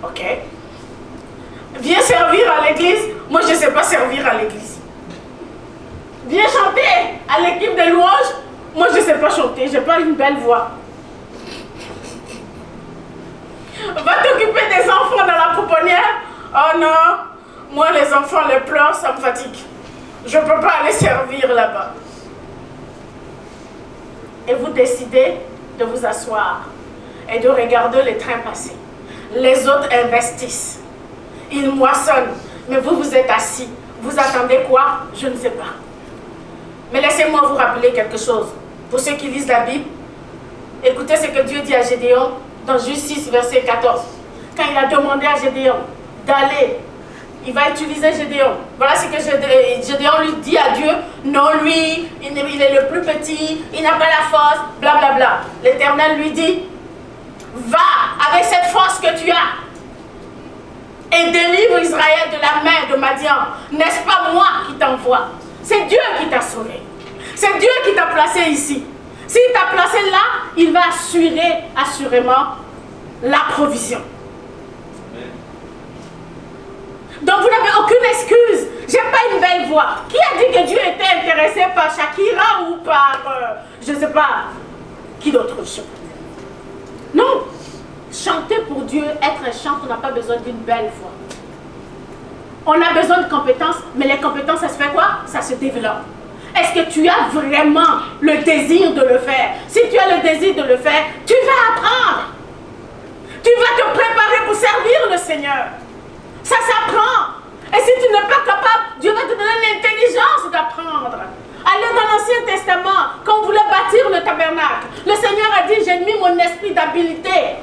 Ok. Viens servir à l'église. Moi, je ne sais pas servir à l'église. Viens chanter à l'équipe de louanges. Moi, je ne sais pas chanter. Je n'ai pas une belle voix. Va t'occuper des enfants dans la pouponnière. Oh non, moi, les enfants, les pleurs, ça me fatigue. Je ne peux pas aller servir là-bas. Et vous décidez de vous asseoir et de regarder les trains passer. Les autres investissent. Ils moissonnent. Mais vous, vous êtes assis. Vous attendez quoi? Je ne sais pas. Mais laissez-moi vous rappeler quelque chose. Pour ceux qui lisent la Bible, écoutez ce que Dieu dit à Gédéon dans Juge 6, verset 14. Quand il a demandé à Gédéon d'aller, il va utiliser Gédéon. Voilà ce que Gédéon lui dit à Dieu. Non, lui, il est le plus petit, il n'a pas la force, blablabla. Bla, bla. L'Éternel lui dit, va avec cette force que tu as et délivre Israël de la main de Madian. N'est-ce pas moi qui t'envoie? C'est Dieu qui t'a sauvé. C'est Dieu qui t'a placé ici. S'il t'a placé là, il va assurer assurément la provision. Donc vous n'avez aucune excuse. J'ai pas une belle voix. Qui a dit que Dieu était intéressé par Shakira ou par, je ne sais pas, qui d'autre? Non. Chanter pour Dieu, être un chanteur, on n'a pas besoin d'une belle voix. On a besoin de compétences, mais les compétences, ça se fait quoi? Ça se développe. Est-ce que tu as vraiment le désir de le faire? Si tu as le désir de le faire, tu vas apprendre. Tu vas te préparer pour servir le Seigneur. Ça s'apprend. Et si tu n'es pas capable, Dieu va te donner l'intelligence d'apprendre. Allez dans l'Ancien Testament, quand on voulait bâtir le tabernacle, le Seigneur a dit, j'ai mis mon esprit d'habileté.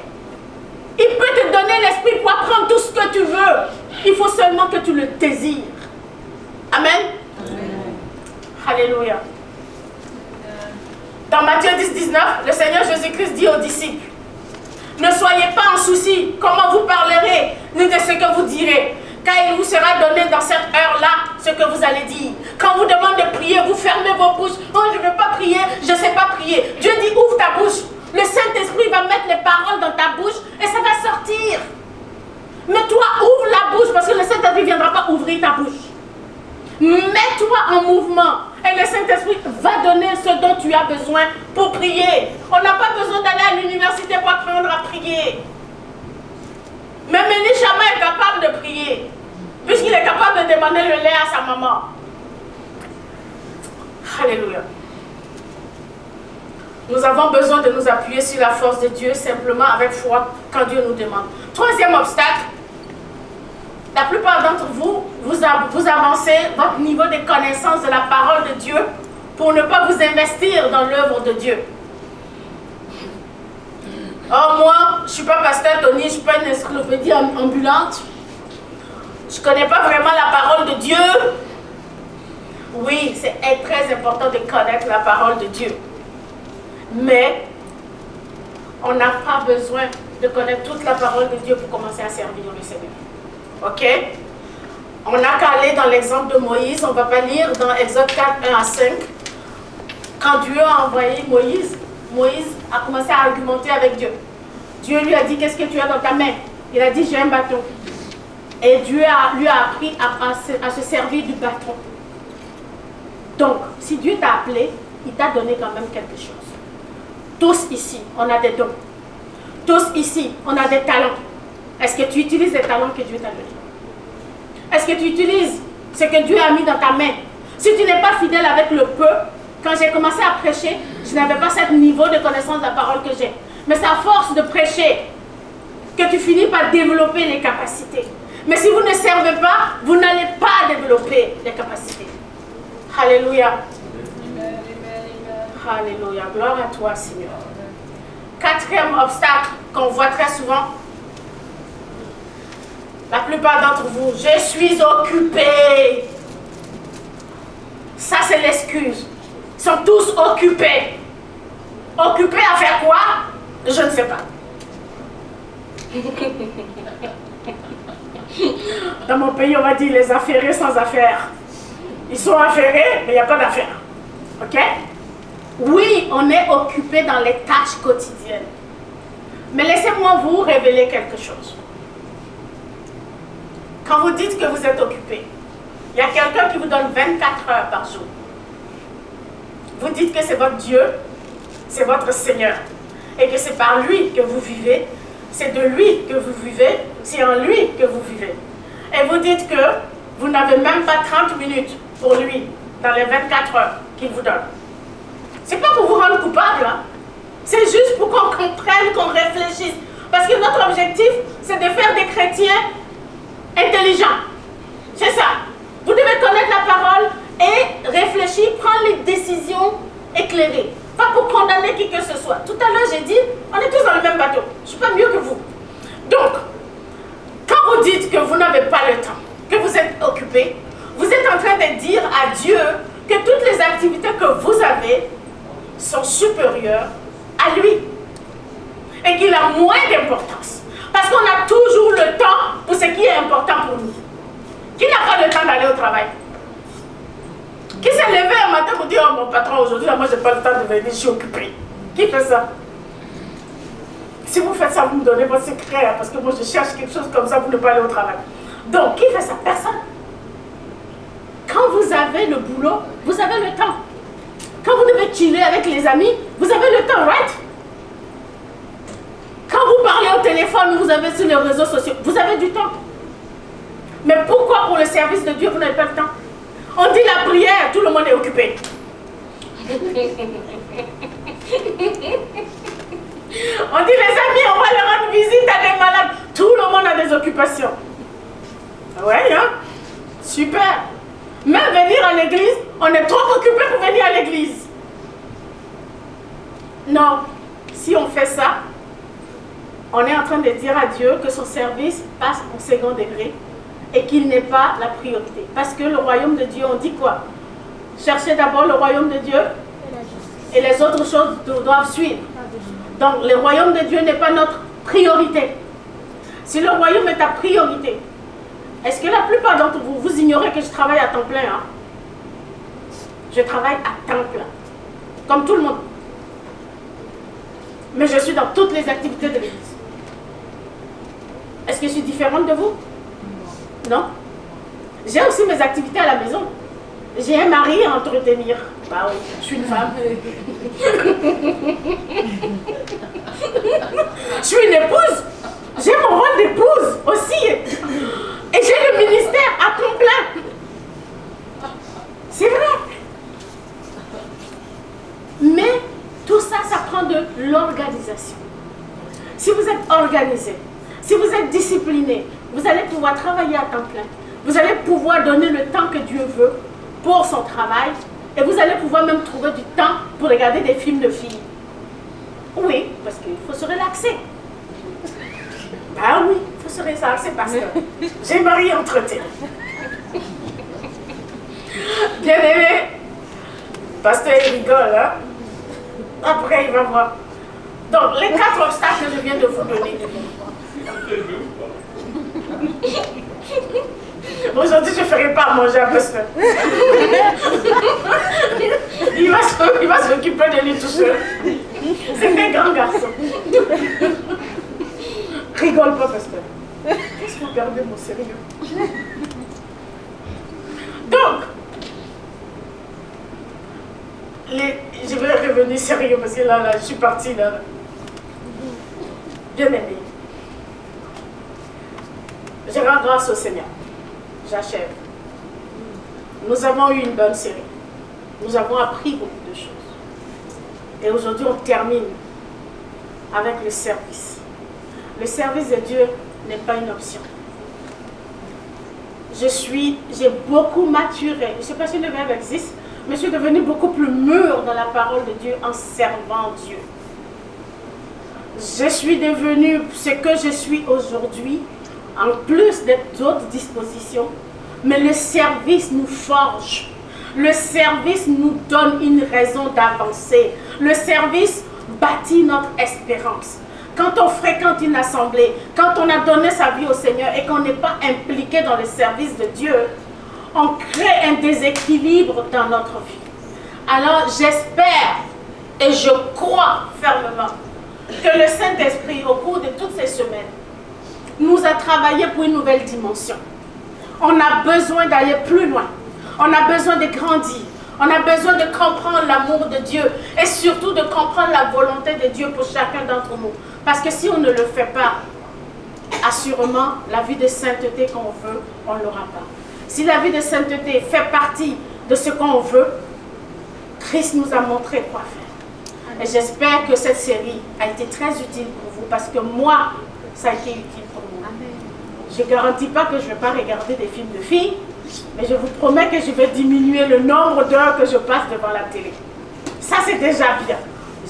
Il peut te donner l'esprit pour apprendre tout ce que tu veux. Il faut seulement que tu le désires. Amen. Amen. Alléluia. Dans Matthieu 10, 19, le Seigneur Jésus-Christ dit aux disciples, ne soyez pas en souci comment vous parlerez, ni de ce que vous direz, car il vous sera donné dans cette heure-là ce que vous allez dire. Quand vous demandez de prier, vous fermez vos bouches. Oh, je ne veux pas prier, je ne sais pas prier. Dieu dit, ouvre ta bouche. Le Saint-Esprit va mettre les paroles dans ta bouche et ça va sortir. Mais toi, ouvre la bouche parce que le Saint-Esprit ne viendra pas ouvrir ta bouche. Mets-toi en mouvement et le Saint-Esprit va donner ce dont tu as besoin pour prier. On n'a pas besoin d'aller à l'université pour apprendre à prier. Même Elishama est capable de prier, puisqu'il est capable de demander le lait à sa maman. Alléluia. Nous avons besoin de nous appuyer sur la force de Dieu simplement avec foi quand Dieu nous demande. Troisième obstacle, la plupart d'entre vous, vous avancez votre niveau de connaissance de la parole de Dieu pour ne pas vous investir dans l'œuvre de Dieu. Oh, moi, je ne suis pas pasteur Tony, je ne suis pas une encyclopédie ambulante. Je ne connais pas vraiment la parole de Dieu. Oui, c'est très important de connaître la parole de Dieu. Mais, on n'a pas besoin de connaître toute la parole de Dieu pour commencer à servir le Seigneur. Ok? On n'a qu'à aller dans l'exemple de Moïse. On ne va pas lire dans Exode 4, 1 à 5. Quand Dieu a envoyé Moïse, Moïse a commencé à argumenter avec Dieu. Dieu lui a dit, qu'est-ce que tu as dans ta main? Il a dit, j'ai un bâton. Et Dieu lui a appris à se servir du bâton. Donc, si Dieu t'a appelé, il t'a donné quand même quelque chose. Tous ici, on a des dons. Tous ici, on a des talents. Est-ce que tu utilises les talents que Dieu t'a donnés? Est-ce que tu utilises ce que Dieu a mis dans ta main? Si tu n'es pas fidèle avec le peu, quand j'ai commencé à prêcher, je n'avais pas ce niveau de connaissance de la parole que j'ai. Mais c'est à force de prêcher que tu finis par développer les capacités. Mais si vous ne servez pas, vous n'allez pas développer les capacités. Alléluia. Alléluia. Gloire à toi, Seigneur. Quatrième obstacle qu'on voit très souvent. La plupart d'entre vous, je suis occupé. Ça, c'est l'excuse. Ils sont tous occupés. Occupés à faire quoi? Je ne sais pas. Dans mon pays, on va dire les affairés sans affaires. Ils sont affairés, mais il n'y a pas d'affaires. Ok? Oui, on est occupé dans les tâches quotidiennes. Mais laissez-moi vous révéler quelque chose. Quand vous dites que vous êtes occupé, il y a quelqu'un qui vous donne 24 heures par jour. Vous dites que c'est votre Dieu, c'est votre Seigneur, et que c'est par lui que vous vivez, c'est de lui que vous vivez, c'est en lui que vous vivez. Et vous dites que vous n'avez même pas 30 minutes pour lui dans les 24 heures qu'il vous donne. C'est pas pour vous rendre coupable, hein? C'est juste pour qu'on comprenne, qu'on réfléchisse. Parce que notre objectif, c'est de faire des chrétiens intelligents. C'est ça. Vous devez connaître la parole et réfléchir, prendre les décisions éclairées. Pas pour condamner qui que ce soit. Tout à l'heure, j'ai dit, on est tous dans le même bateau. Je ne suis pas mieux que vous. Donc, quand vous dites que vous n'avez pas le temps, que vous êtes occupé, vous êtes en train de dire à Dieu que toutes les activités que vous avez sont supérieures à lui. Et qu'il a moins d'importance. Parce qu'on a toujours le temps pour ce qui est important pour nous. Qui n'a pas le temps d'aller au travail? Qui s'est levé un matin pour dire, oh mon patron, aujourd'hui, moi je n'ai pas le temps de venir, je suis occupé. Qui fait ça? Si vous faites ça, vous me donnez votre secret, hein, parce que moi je cherche quelque chose comme ça pour ne pas aller au travail. Donc, qui fait ça? Personne. Quand vous avez le boulot, vous avez le temps. Quand vous devez chiller avec les amis, vous avez le temps, right? Quand vous parlez au téléphone, vous avez sur les réseaux sociaux, vous avez du temps. Mais pourquoi pour le service de Dieu, vous n'avez pas le temps? On dit la prière, tout le monde est occupé. On dit les amis, on va leur rendre visite à des malades. Tout le monde a des occupations. Ouais, hein? Super. Même venir à l'église, on est trop occupé pour venir à l'église. Non, si on fait ça, on est en train de dire à Dieu que son service passe au second degré et qu'il n'est pas la priorité. Parce que le royaume de Dieu, on dit quoi? Cherchez d'abord le royaume de Dieu et les autres choses doivent suivre. Donc le royaume de Dieu n'est pas notre priorité. Si le royaume est ta priorité, est-ce que la plupart d'entre vous, vous ignorez que je travaille à temps plein, hein? Je travaille à temps plein, comme tout le monde. Mais je suis dans toutes les activités de l'église. Est-ce que je suis différente de vous? Non. J'ai aussi mes activités à la maison. J'ai un mari à entretenir. Bah oui, je suis une femme. Je suis une épouse. J'ai mon rôle d'épouse aussi. Et j'ai le ministère à temps plein. C'est vrai. Mais tout ça, ça prend de l'organisation. Si vous êtes organisé, si vous êtes discipliné, vous allez pouvoir travailler à temps plein. Vous allez pouvoir donner le temps que Dieu veut pour son travail. Et vous allez pouvoir même trouver du temps pour regarder des films de filles. Oui, parce qu'il faut se relaxer. Ah oui, il faut se relaxer parce que j'ai mari entretenu. Bien aimé, pasteur il rigole, hein? Après il va voir. Donc les 4 obstacles que je viens de vous donner. Aujourd'hui, je ne ferai pas à manger à pasteur. Il va s'occuper de lui tout seul. C'est un grand garçon. Rigole pas, pasteur. Qu'est-ce que vous gardez mon sérieux? Donc, je vais revenir sérieux parce que là, je suis partie là. Bien aimé. Je rends grâce au Seigneur. J'achève. Nous avons eu une bonne série. Nous avons appris beaucoup de choses. Et aujourd'hui, on termine avec le service. Le service de Dieu n'est pas une option. J'ai beaucoup maturé. Je ne sais pas si le verbe existe, mais je suis devenue beaucoup plus mûre dans la parole de Dieu en servant Dieu. Je suis devenue ce que je suis aujourd'hui, en plus d'autres dispositions, mais le service nous forge. Le service nous donne une raison d'avancer. Le service bâtit notre espérance. Quand on fréquente une assemblée, quand on a donné sa vie au Seigneur et qu'on n'est pas impliqué dans le service de Dieu, on crée un déséquilibre dans notre vie. Alors j'espère et je crois fermement que le Saint-Esprit, au cours de toutes ces semaines, nous a travaillé pour une nouvelle dimension. On a besoin d'aller plus loin. On a besoin de grandir. On a besoin de comprendre l'amour de Dieu et surtout de comprendre la volonté de Dieu pour chacun d'entre nous. Parce que si on ne le fait pas, assurément, la vie de sainteté qu'on veut, on ne l'aura pas. Si la vie de sainteté fait partie de ce qu'on veut, Christ nous a montré quoi faire. Et j'espère que cette série a été très utile pour vous parce que moi, ça a été utile pour moi. Je ne garantis pas que je ne vais pas regarder des films de filles, mais je vous promets que je vais diminuer le nombre d'heures que je passe devant la télé. Ça, c'est déjà bien.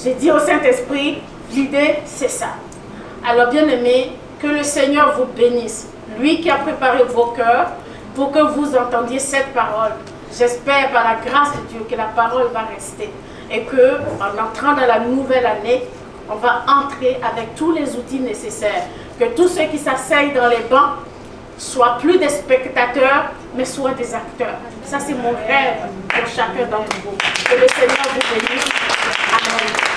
J'ai dit au Saint-Esprit, l'idée, c'est ça. Alors, bien-aimés, que le Seigneur vous bénisse. Lui qui a préparé vos cœurs pour que vous entendiez cette parole. J'espère, par la grâce de Dieu, que la parole va rester. Et que, en entrant dans la nouvelle année, on va entrer avec tous les outils nécessaires. Que tous ceux qui s'asseyent dans les bancs soient plus des spectateurs, mais soient des acteurs. Ça, c'est mon rêve pour chacun d'entre vous. Que le Seigneur vous bénisse. Amen.